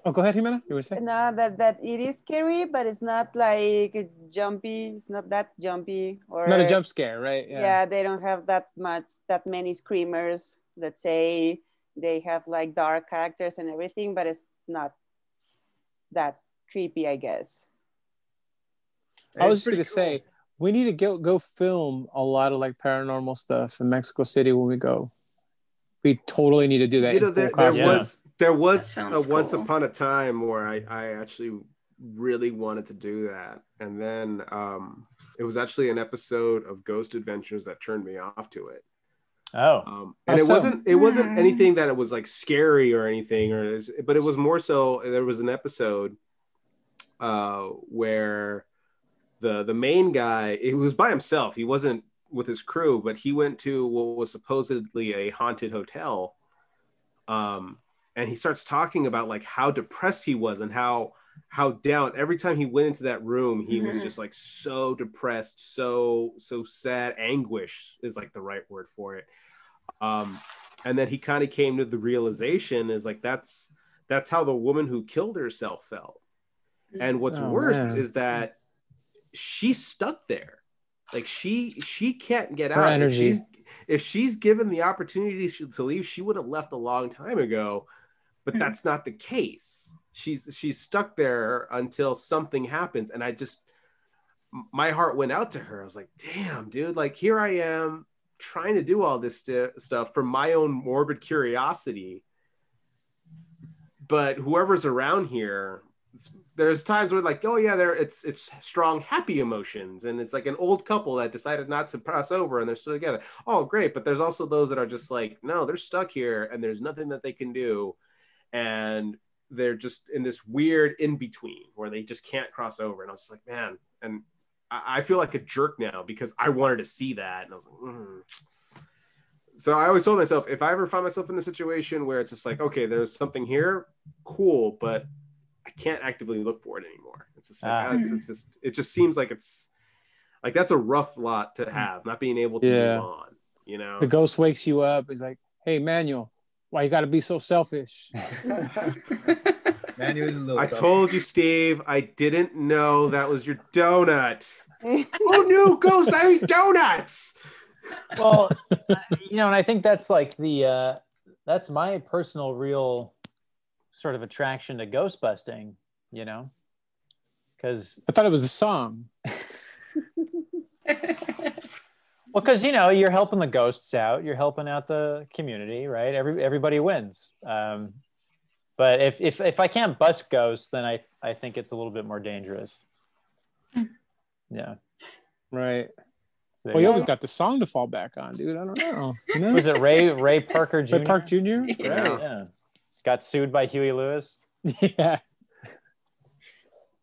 Oh, go ahead, Jimena. You were saying? No, that it is scary, but it's not like jumpy. It's not that jumpy, or Not a jump scare, right? Yeah, they don't have that many screamers. Let's say they have like dark characters and everything, but it's not that creepy, I guess. I was It's just gonna pretty say we need to go film a lot of like paranormal stuff in Mexico City when we go. We totally need to do that. You know, in full there costume. was That sounds once cool. upon a time where I actually really wanted to do that, and then it was actually an episode of Ghost Adventures that turned me off to it. Oh, And How it wasn't Hmm. anything that it was like scary or anything, but it was more so. There was an episode where the main guy, he was by himself. He wasn't with his crew, but he went to what was supposedly a haunted hotel. And he starts talking about like how depressed he was and how down. Every time he went into that room, he was just like so depressed, so sad. Anguish is like the right word for it. And then he kind of came to the realization is like that's how the woman who killed herself felt. And what's worse is that she's stuck there. Like she can't get Her out. energy. If she's given the opportunity to leave, she would have left a long time ago. But that's not the case. She's stuck there until something happens. And my heart went out to her. I was like, damn, dude, like here I am trying to do all this stuff for my own morbid curiosity. But whoever's around here, there's times where like, oh yeah, it's strong, happy emotions. And it's like an old couple that decided not to cross over and they're still together. Oh, great. But there's also those that are just like, no, they're stuck here and there's nothing that they can do. And they're just in this weird in-between where they just can't cross over. And I was just like, man, and I feel like a jerk now because I wanted to see that. And I was like, So I always told myself, if I ever find myself in a situation where it's just like, okay, there's something here, cool, but I can't actively look for it anymore. It's just like, it just seems like it's like, that's a rough lot to have, not being able to move on, you know? The ghost wakes you up. He's like, hey, Manuel, why you got to be so selfish? Man, he was a little I tough. told you, Steve, I didn't know that was your donut. Who knew, Ghost? I eat donuts. well, and I think that's like that's my personal real sort of attraction to ghost busting, because I thought it was the song. Well, because you're helping the ghosts out, you're helping out the community, right? Everybody wins. But if I can't bust ghosts, then I think it's a little bit more dangerous. Yeah. Right. So Well, you always got the song to fall back on, dude. I don't know. Was it Ray Parker Jr.? Ray Park Jr.? Right. Yeah. Got sued by Huey Lewis. Yeah.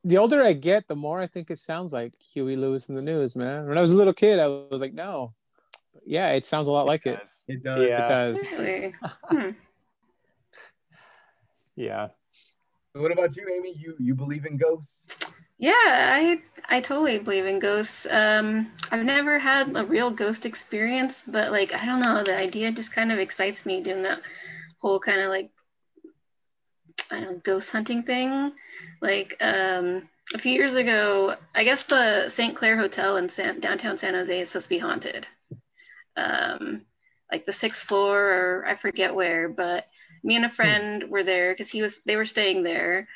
The older I get, the more I think it sounds like Huey Lewis in the News, man. When I was a little kid, I was like, no. But yeah, it sounds a lot like it. It does. Yeah. It does. Really? Yeah. What about you, Amy? You believe in ghosts? Yeah, I totally believe in ghosts. I've never had a real ghost experience, but like I don't know, the idea just kind of excites me doing that whole kind of like I don't know, ghost hunting thing. Like a few years ago, I guess the St. Clair Hotel in downtown San Jose is supposed to be haunted. Like the sixth floor, or I forget where, but me and a friend were there because they were staying there,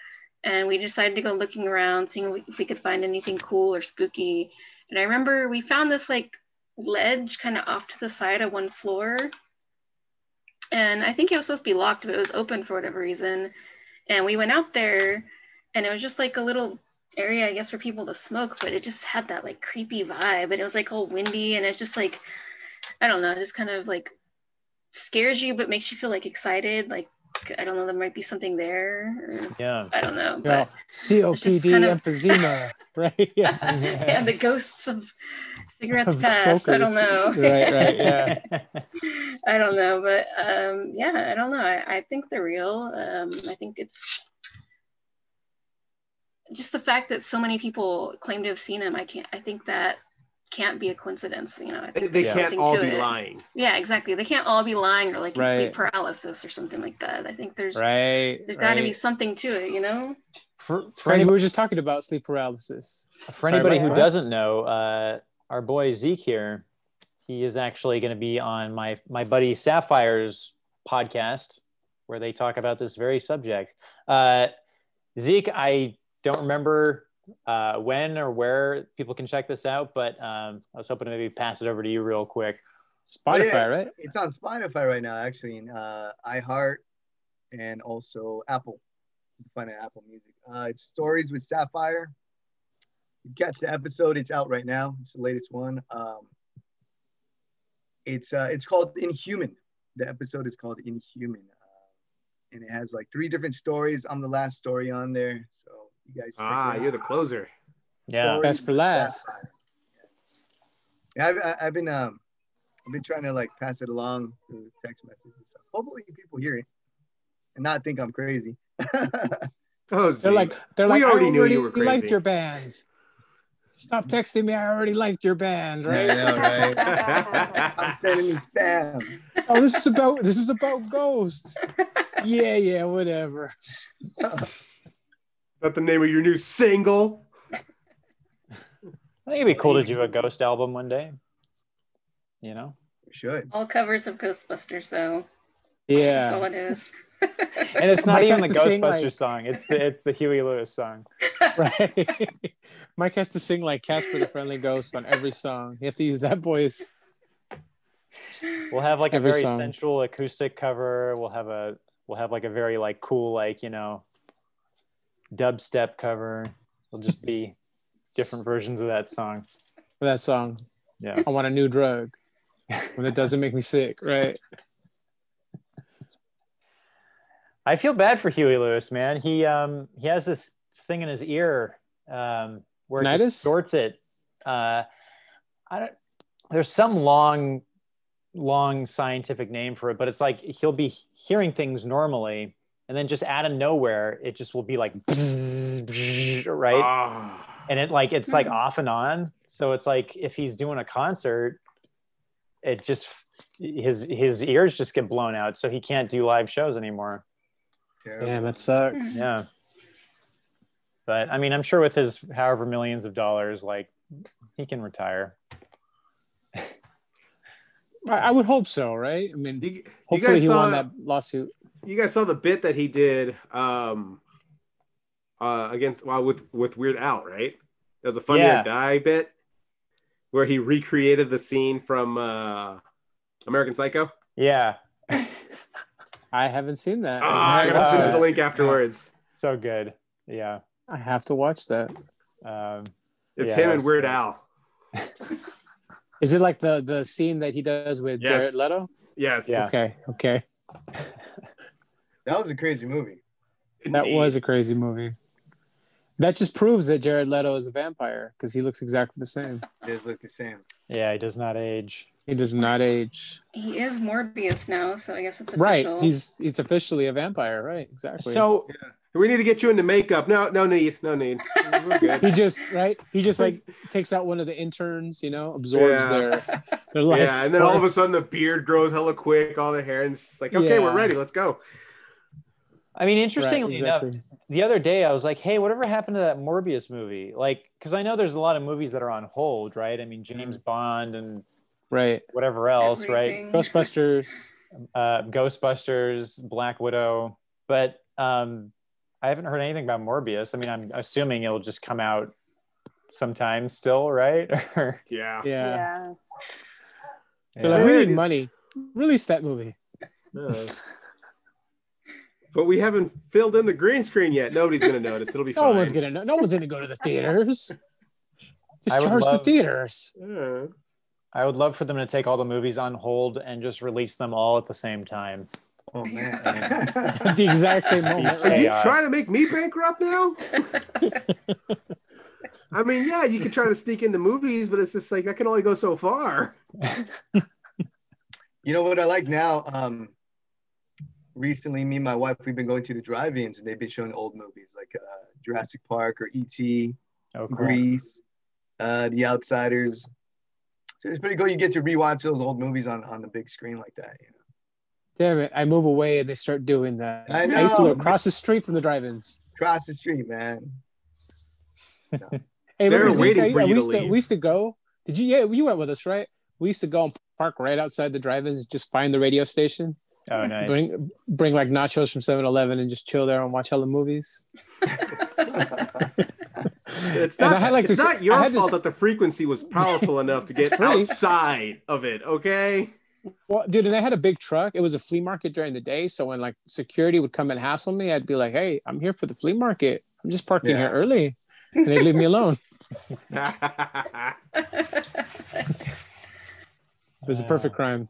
and we decided to go looking around, seeing if we could find anything cool or spooky. And I remember we found this like ledge kind of off to the side of one floor, and I think it was supposed to be locked, but it was open for whatever reason. And we went out there, and it was just like a little area, I guess, for people to smoke, but it just had that like creepy vibe, and it was like all windy, and it's just like, I don't know, it just kind of like scares you, but makes you feel like excited. Like, I don't know, there might be something there. Or, Yeah. I don't know. Yeah. But COPD, kind of, emphysema, right? Yeah. yeah, the ghosts of cigarettes Of past. I don't smokers. know. Right, yeah. I don't know, but yeah, I don't know. I think they're real. I think it's just the fact that so many people claim to have seen him. I think that can't be a coincidence. You know, I think They there's can't something all to be it. lying. Yeah, exactly. They can't all be lying or like in Right. sleep paralysis or something like that. I think there's Right. got to be something to it, you know? For Guys, we anybody, were just talking about sleep paralysis. for Sorry, anybody Mike, who what? doesn't know, our boy Zeke here, he is actually going to be on my buddy Sapphire's podcast, where they talk about this very subject. Zeke, I don't remember when or where people can check this out, but I was hoping to maybe pass it over to you real quick. Spotify, Yeah, right? It's on Spotify right now, actually, in iHeart and also Apple. You can find it on Apple Music. It's Stories with Sapphire. You catch the episode. It's out right now. It's the latest one. It's called Inhuman. The episode is called Inhuman, and it has like 3 different stories. I'm the last story on there, so you guys. You're the closer. Yeah. Best for last. Yeah, I've been trying to like pass it along through text messages and stuff. Hopefully people hear it and not think I'm crazy. Oh, They're like, we I already knew you were liked crazy. your band. Stop texting me. I already liked your band, right? I know, right? I'm sending you spam. Oh, this is about ghosts. Yeah, whatever. Is that the name of your new single? I think it'd be cool to do a ghost album one day. You know? We should. All covers of Ghostbusters, though. Yeah. That's all it is. And it's not Mike even has the to sing, Ghostbusters like- song. It's the Huey Lewis song. Right. Mike has to sing like Casper the Friendly Ghost on every song. He has to use that voice. We'll have like Every a very song. sensual acoustic cover. We'll have like a very like cool like, you know, dubstep cover. It'll just be different versions of that song. For that song. Yeah. I want a new drug. When it doesn't make me sick, right? I feel bad for Huey Lewis, man. He has this thing in his ear where it Tinnitus? distorts it. There's some long scientific name for it, but it's like he'll be hearing things normally, and then just out of nowhere, it just will be like, right? And it's like off and on. So it's like if he's doing a concert, it just his ears just get blown out, so he can't do live shows anymore. Damn, that sucks. Yeah. But I mean, I'm sure with his however millions of dollars, like he can retire. I would hope so, right? I mean, You hopefully guys he saw- won that lawsuit. You guys saw the bit that he did with Weird Al, right? That was a Funny Yeah. or Die bit where he recreated the scene from American Psycho. Yeah. I haven't seen that. I'm gonna send you the link afterwards. So good. Yeah. I have to watch that. It's Yeah, him that and was Weird great. Al. Is it like the scene that he does with Yes. Jared Leto? Yes. Yeah. Okay. That was a crazy movie. That Indeed. was a crazy movie. That just proves that Jared Leto is a vampire because he looks exactly the same. It does look the same. Yeah, he does not age. He does not age. He is Morbius now, so I guess it's official. Right. He's officially a vampire, right? Exactly. So We need to get you into makeup. No need. We're good. He just like takes out one of the interns, absorbs their life. Yeah, and then all of a sudden the beard grows hella quick, all the hair, and it's like, okay, we're ready, let's go. I mean, interestingly enough, the other day I was like, hey, whatever happened to that Morbius movie? Like, because I know there's a lot of movies that are on hold, right? I mean, James Bond and whatever else, Everything. right? Ghostbusters, Black Widow, but I haven't heard anything about Morbius. I mean, I'm assuming it'll just come out sometime still, right? Yeah. Yeah. They're like, we need money. Release that movie. But we haven't filled in the green screen yet. Nobody's gonna notice. It'll be fine. No one's gonna go to the theaters. Just charge the theaters. I would love for them to take all the movies on hold and just release them all at the same time. Oh man. At the exact same moment. Are you trying to make me bankrupt now? I mean, yeah, you can try to sneak into movies, but it's just like that can only go so far. You know what I like now? Recently, me and my wife, we've been going to the drive-ins, and they've been showing old movies like Jurassic Park or E.T., Grease, The Outsiders. So it's pretty cool. You get to rewatch those old movies on the big screen like that. Damn it! I move away and they start doing that. I know. I used to live across the street from the drive-ins. Across the street, man. So. Hey, they're waiting for you to leave. We used to go. Did you? Yeah, you went with us, right? We used to go and park right outside the drive-ins. Just find the radio station. Oh, nice. Bring like nachos from 7-Eleven and just chill there and watch hella movies. It's not your fault that the frequency was powerful enough to get outside of it, okay? Well, dude, and I had a big truck. It was a flea market during the day. So when like security would come and hassle me, I'd be like, hey, I'm here for the flea market. I'm just parking here early. And they'd leave me alone. It was a perfect crime.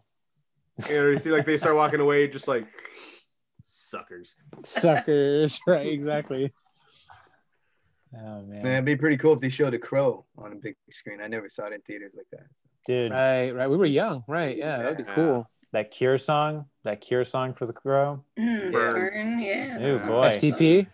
You see, like they start walking away, just like suckers. Right? Exactly. Oh man, it'd be pretty cool if they showed a Crow on a big screen. I never saw it in theaters like that. Dude, right. We were young, right? Yeah, that'd be cool. That Cure song for the Crow. Burn, yeah. Oh boy. STP.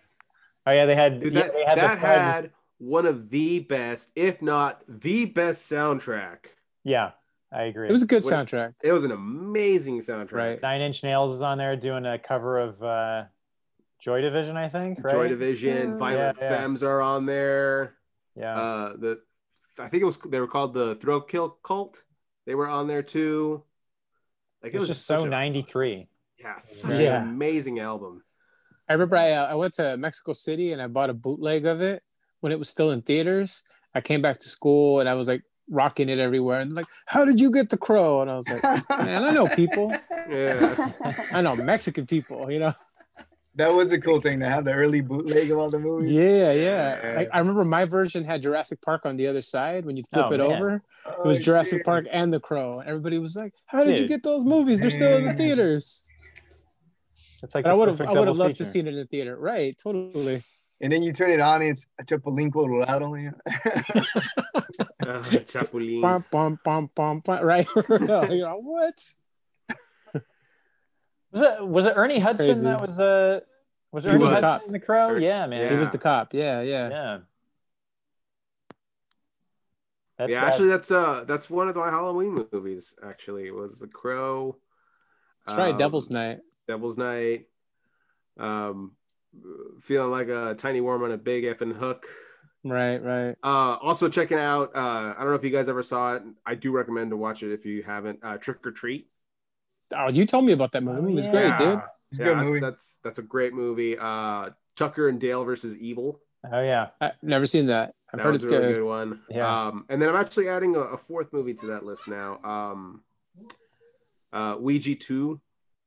Oh yeah, they had. Dude, they had one of the best, if not the best soundtrack. Yeah. I agree. It was a good soundtrack. It was an amazing soundtrack. Right. 9 Inch Nails is on there doing a cover of Joy Division, I think. Right? Joy Division, Violent Femmes are on there. Yeah. I think they were called the Thrill Kill Cult. They were on there too. Like it was just so 93. Yeah, such an amazing album. I remember I went to Mexico City and I bought a bootleg of it when it was still in theaters. I came back to school and I was like rocking it everywhere and like, how did you get the Crow? And I was like, man, I know people. Yeah. I know Mexican people, That was a cool thing to have the early bootleg of all the movies. Yeah. Like, I remember my version had Jurassic Park on the other side. When you'd flip it over, it was Jurassic Park and the Crow. And everybody was like, how did you get those movies? They're still in the theaters. It's like I would have loved to see it in the theater. Right, totally. And then you turn it on and it's a Chapulín Colorado. Chapulín. Bum, bum, bum, bum, bum. Right. What? Was it Ernie Hudson crazy. that was Ernie Hudson in the Crow? Yeah, man. He was the cop. Yeah. Actually, that's one of my Halloween movies. Actually, it was The Crow. That's right, Devil's Night. Feeling like a tiny worm on a big effing hook. Right. Also checking out. I don't know if you guys ever saw it. I do recommend to watch it if you haven't. Trick or Treat. Oh, you told me about that movie. It was great, dude. That's a great movie. Tucker and Dale versus Evil. Oh yeah, I've never seen that. I've heard it's a really good. good one. Yeah. And then I'm actually adding a fourth movie to that list now. Ouija 2,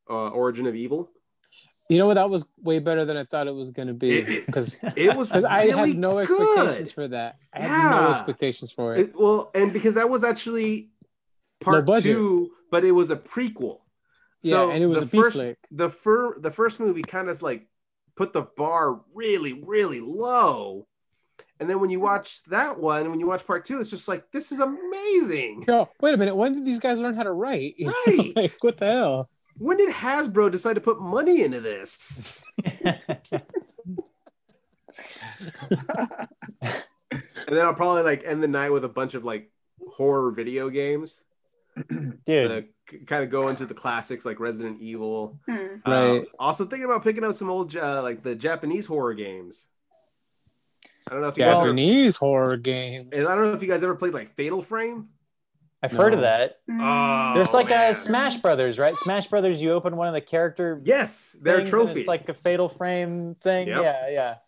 Origin of Evil. You know what? That was way better than I thought it was going to be because it was. I really had no expectations for that. I had no expectations for it. And because that was actually part 2, but it was a prequel. So and it was a B-flick. The first movie kind of like put the bar really, really low. And then when you watch that one, when you watch part 2, it's just like, this is amazing. No, wait a minute. When did these guys learn how to write? Right. Like, what the hell? When did Hasbro decide to put money into this? And then I'll probably like end the night with a bunch of like horror video games. Dude. So kind of go into the classics like Resident Evil. Right. Also thinking about picking up some old like the Japanese horror games. I don't know if you Japanese horror games. I don't know if you guys ever played like Fatal Frame. I've heard of that. Oh, there's like man. a Smash Brothers, right? Smash Brothers, you open one of the character. Yes, their trophy. It's like a Fatal Frame thing. Yep.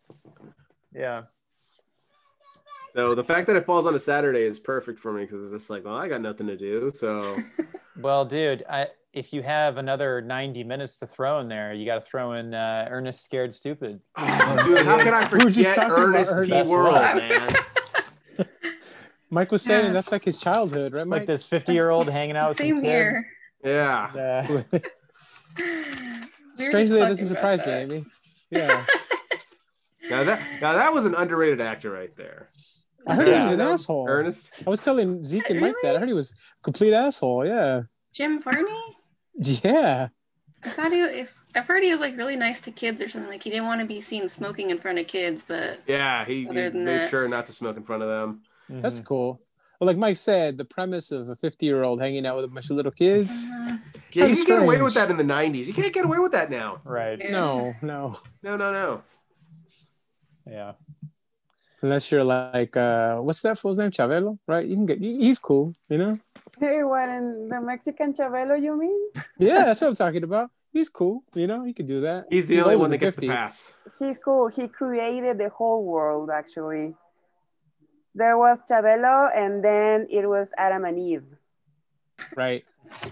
Yeah. So the fact that it falls on a Saturday is perfect for me because it's just like, well, I got nothing to do. So, well, dude, if you have another 90 minutes to throw in there, you got to throw in Ernest Scared Stupid. Oh, dude, how can I forget Ernest P. World, man? Mike was saying that's like his childhood, right, Mike? Like this 50-year-old hanging out with some kids. Here. Yeah. Strangely, it doesn't surprise me, Amy. Yeah. Now that was an underrated actor right there. I heard he was an asshole. Ernest. I was telling Zeke and Mike that. I heard he was a complete asshole. Yeah. Jim Varney? Yeah. I've heard he was like really nice to kids or something. Like he didn't want to be seen smoking in front of kids, but yeah, he made sure not to smoke in front of them. Mm-hmm. That's cool. Well, like Mike said, the premise of a 50-year-old hanging out with a bunch of little kids. Yeah, you can get away with that in the 90s. You can't get away with that now. Right. No. Yeah. Unless you're like, what's that fool's name? Chabelo, right? You can get. He's cool, you know. Hey, what in the Mexican Chabelo? You mean? Yeah, that's what I'm talking about. He's cool, you know. He could do that. He's the only older one that than gets 50. the pass. He's cool. He created the whole world. Actually, there was Chabelo, and then it was Adam and Eve. Right.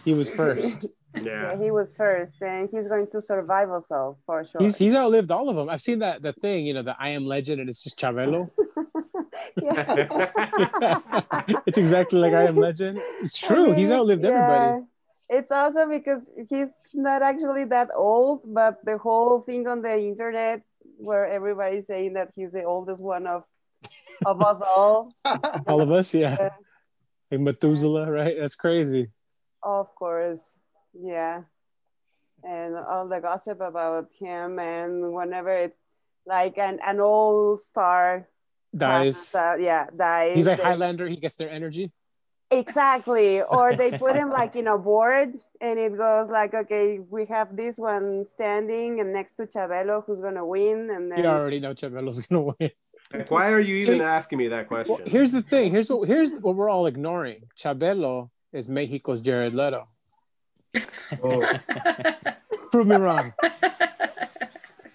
He was first. Yeah, he was first, and he's going to survive also for sure. He's outlived all of them. I've seen that thing, you know, the I Am Legend, and it's just Chabelo. It's exactly like I Am Legend. It's true. He's outlived everybody. It's awesome because he's not actually that old, but the whole thing on the internet where everybody's saying that he's the oldest one of us all. All of us, yeah. Like Methuselah, right? That's crazy. Of course. Yeah. And all the gossip about him, and whenever it, like an old star dies. Dies. He's like Highlander, he gets their energy. Exactly. Or they put him like in a board, and it goes like, okay, we have this one standing and next to Chabelo, who's gonna win, and then you already know Chabelo's gonna win. Like, why are you even asking me that question? Well, here's the thing. Here's what we're all ignoring. Chabelo is Mexico's Jared Leto. Oh. Prove me wrong.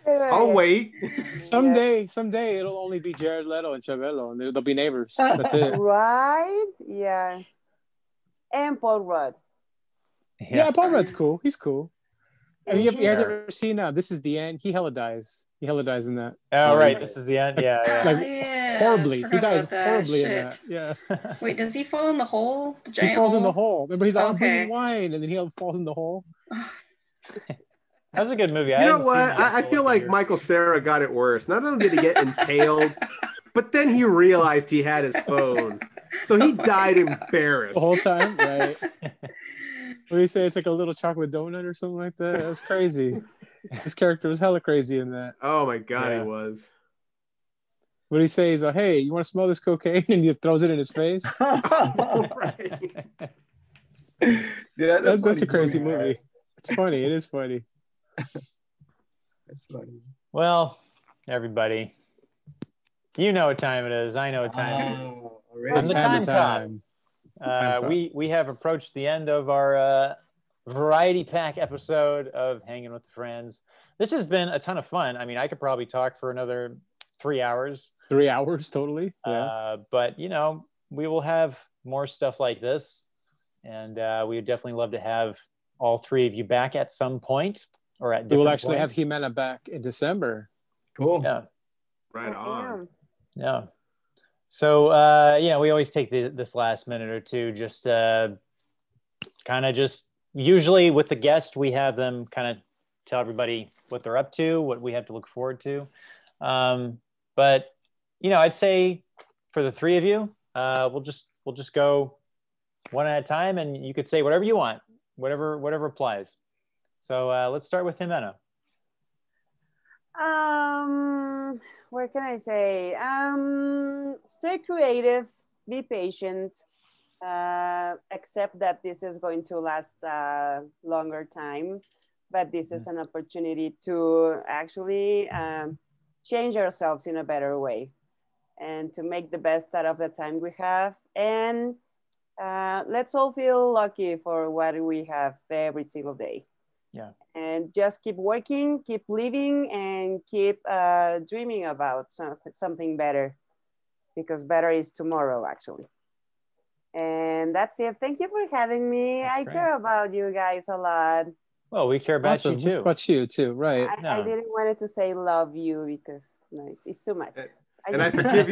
I'll wait. Someday it'll only be Jared Leto and Chabelo, and they'll be neighbors. That's it. Right? Yeah. And Paul Rudd. Yeah, Paul Rudd's cool. He's cool. I mean, you guys ever seen This Is the End? He hella dies. He hella dies in that. Oh, right. This is the end. Yeah. Like horribly. He dies horribly in that. Yeah. Wait, does he fall in the hole? The giant he falls hole? in the hole. Remember, he's like, bringing wine, and then he falls in the hole. That was a good movie. You know what? I feel like Michael Cera got it worse. Not only did he get impaled, but then he realized he had his phone. So he died embarrassed. The whole time, right? What do you say? It's like a little chocolate donut or something like that? That's crazy. His character was hella crazy in that. Oh my God, he was. What do you say? He's like, hey, you want to smell this cocaine? And he throws it in his face. Right. Yeah, that's a crazy movie. It's funny. It is funny. That's funny. Well, everybody, you know what time it is. I know what time it is. It's time. We have approached the end of our variety pack episode of Hanging with the Friends. This has been a ton of fun. I mean, I could probably talk for another 3 hours. 3 hours, totally. Yeah. But, you know, we will have more stuff like this. And we would definitely love to have all three of you back at some point. Or at we will actually have Jimena back in December. Cool. Yeah. Right on. Yeah. So, you know, we always take this last minute or two, just kind of just usually with the guest, we have them kind of tell everybody what they're up to, what we have to look forward to. But, you know, I'd say for the three of you, we'll just go one at a time, and you could say whatever you want, whatever applies. So let's start with Jimena. what can I say? Stay creative, be patient, accept that this is going to last a longer time, but this is an opportunity to actually change ourselves in a better way and to make the best out of the time we have. And let's all feel lucky for what we have every single day. Yeah. And just keep working, keep living, and keep dreaming about something better, because better is tomorrow, actually. And that's it. Thank you for having me. That's I great. care about you guys a lot. Well, we care about Awesome. you too. About you too, right? I didn't want to say love you because no, it's too much. I forgive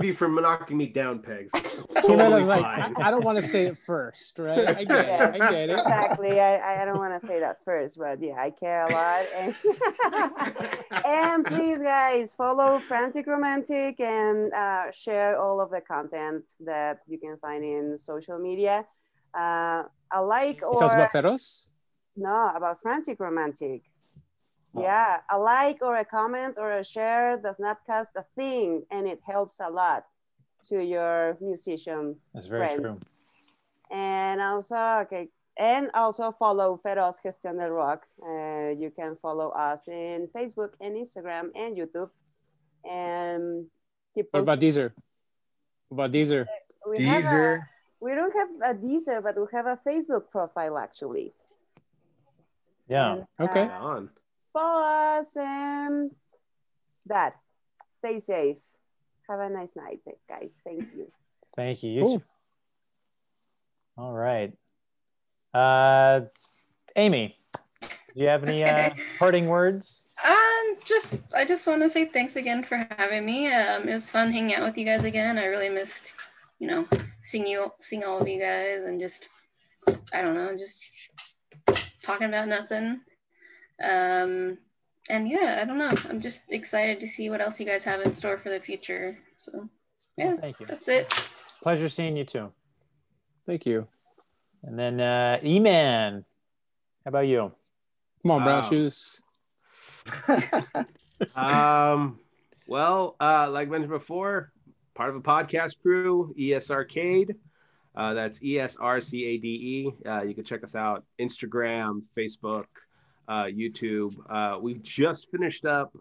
you for knocking me down, Pegs. It's totally Jimena's like, fine. I don't want to say it first, right? I get Yes, it. I get it. exactly. I don't want to say that first, but yeah, I care a lot. And please, guys, follow Frantic Romantic and share all of the content that you can find in social media. A like or Tell us about Feroz. no, about Frantic Romantic. Yeah, a like or a comment or a share does not cost a thing, and it helps a lot to your musician That's very friends. true. And also follow Feroz Gestión del Rock. You can follow us in Facebook and Instagram and YouTube. And keep What about Deezer? What about Deezer? Deezer. We don't have a Deezer, but we have a Facebook profile actually. Yeah. And, Okay. On. follow us and that. Stay safe. Have a nice night, guys. Thank you. Thank you. You Cool. too. All right. Amy, do you have any parting words? I just want to say thanks again for having me. It was fun hanging out with you guys again. I really missed, seeing all of you guys and just, I don't know, just talking about nothing. And yeah, I don't know. I'm just excited to see what else you guys have in store for the future. So yeah, Well, thank you. that's it. Pleasure seeing you too. Thank you. And then E-Man, how about you? Come on, brown shoes. Well, like mentioned before, part of a podcast crew, ES Arcade. That's ESRCADE. You can check us out Instagram, Facebook, YouTube. We just finished up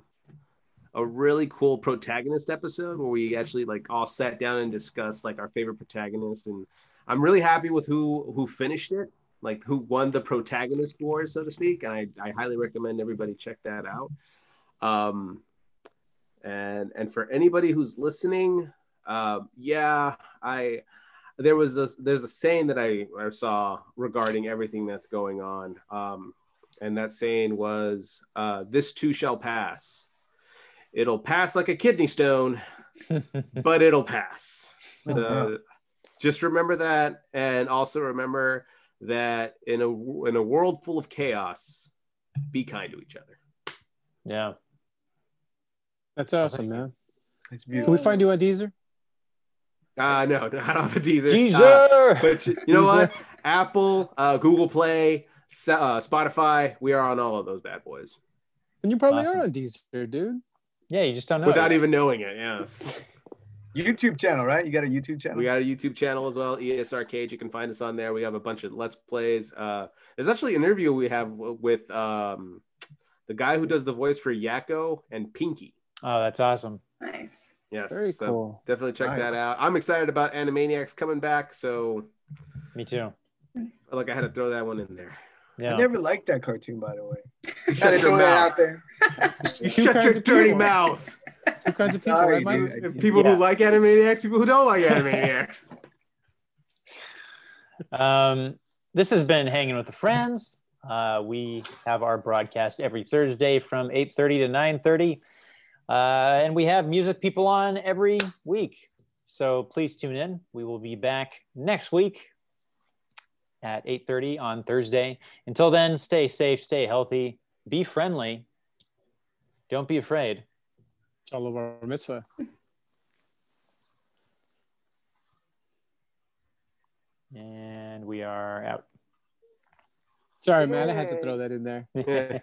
a really cool protagonist episode where we actually all sat down and discussed our favorite protagonist, and I'm really happy with who finished it, who won the protagonist war, so to speak, and I highly recommend everybody check that out. And for anybody who's listening, there's a saying that I saw regarding everything that's going on, and that saying was, "This too shall pass. It'll pass like a kidney stone, but it'll pass." So just remember that, and also remember that in a world full of chaos, be kind to each other. Yeah. That's awesome, man. It's Can beautiful. we find you on Deezer? No, I don't have a Deezer. Deezer! But you know what? Apple, Google Play, Spotify, we are on all of those bad boys. And you probably Awesome. are on Deezer, dude. Yeah, you just don't know. Without yet. even knowing it, yes. YouTube channel, right? You got a YouTube channel? We got a YouTube channel as well, ES Arcade. You can find us on there. We have a bunch of Let's Plays. There's actually an interview we have with the guy who does the voice for Yakko and Pinky. Oh, that's awesome. Nice. Yes, Very cool. Definitely check Nice. that out. I'm excited about Animaniacs coming back, so Me too. I had to throw that one in there. Yeah. I never liked that cartoon, by the way. You Gotta shut your throw that mouth. out there. You Two shut kinds your of dirty people. mouth. Two kinds of people, Sorry, right, Mike? dude. People Yeah. who like Animaniacs, people who don't like Animaniacs. This has been Hanging with the Friends. We have our broadcast every Thursday from 8:30 to 9:30. And we have music people on every week. So please tune in. We will be back next week at 8:30 on Thursday. Until then, stay safe, stay healthy, be friendly. Don't be afraid. Shalom bar mitzvah. And we are out. Sorry, man. I had to throw that in there. Yeah.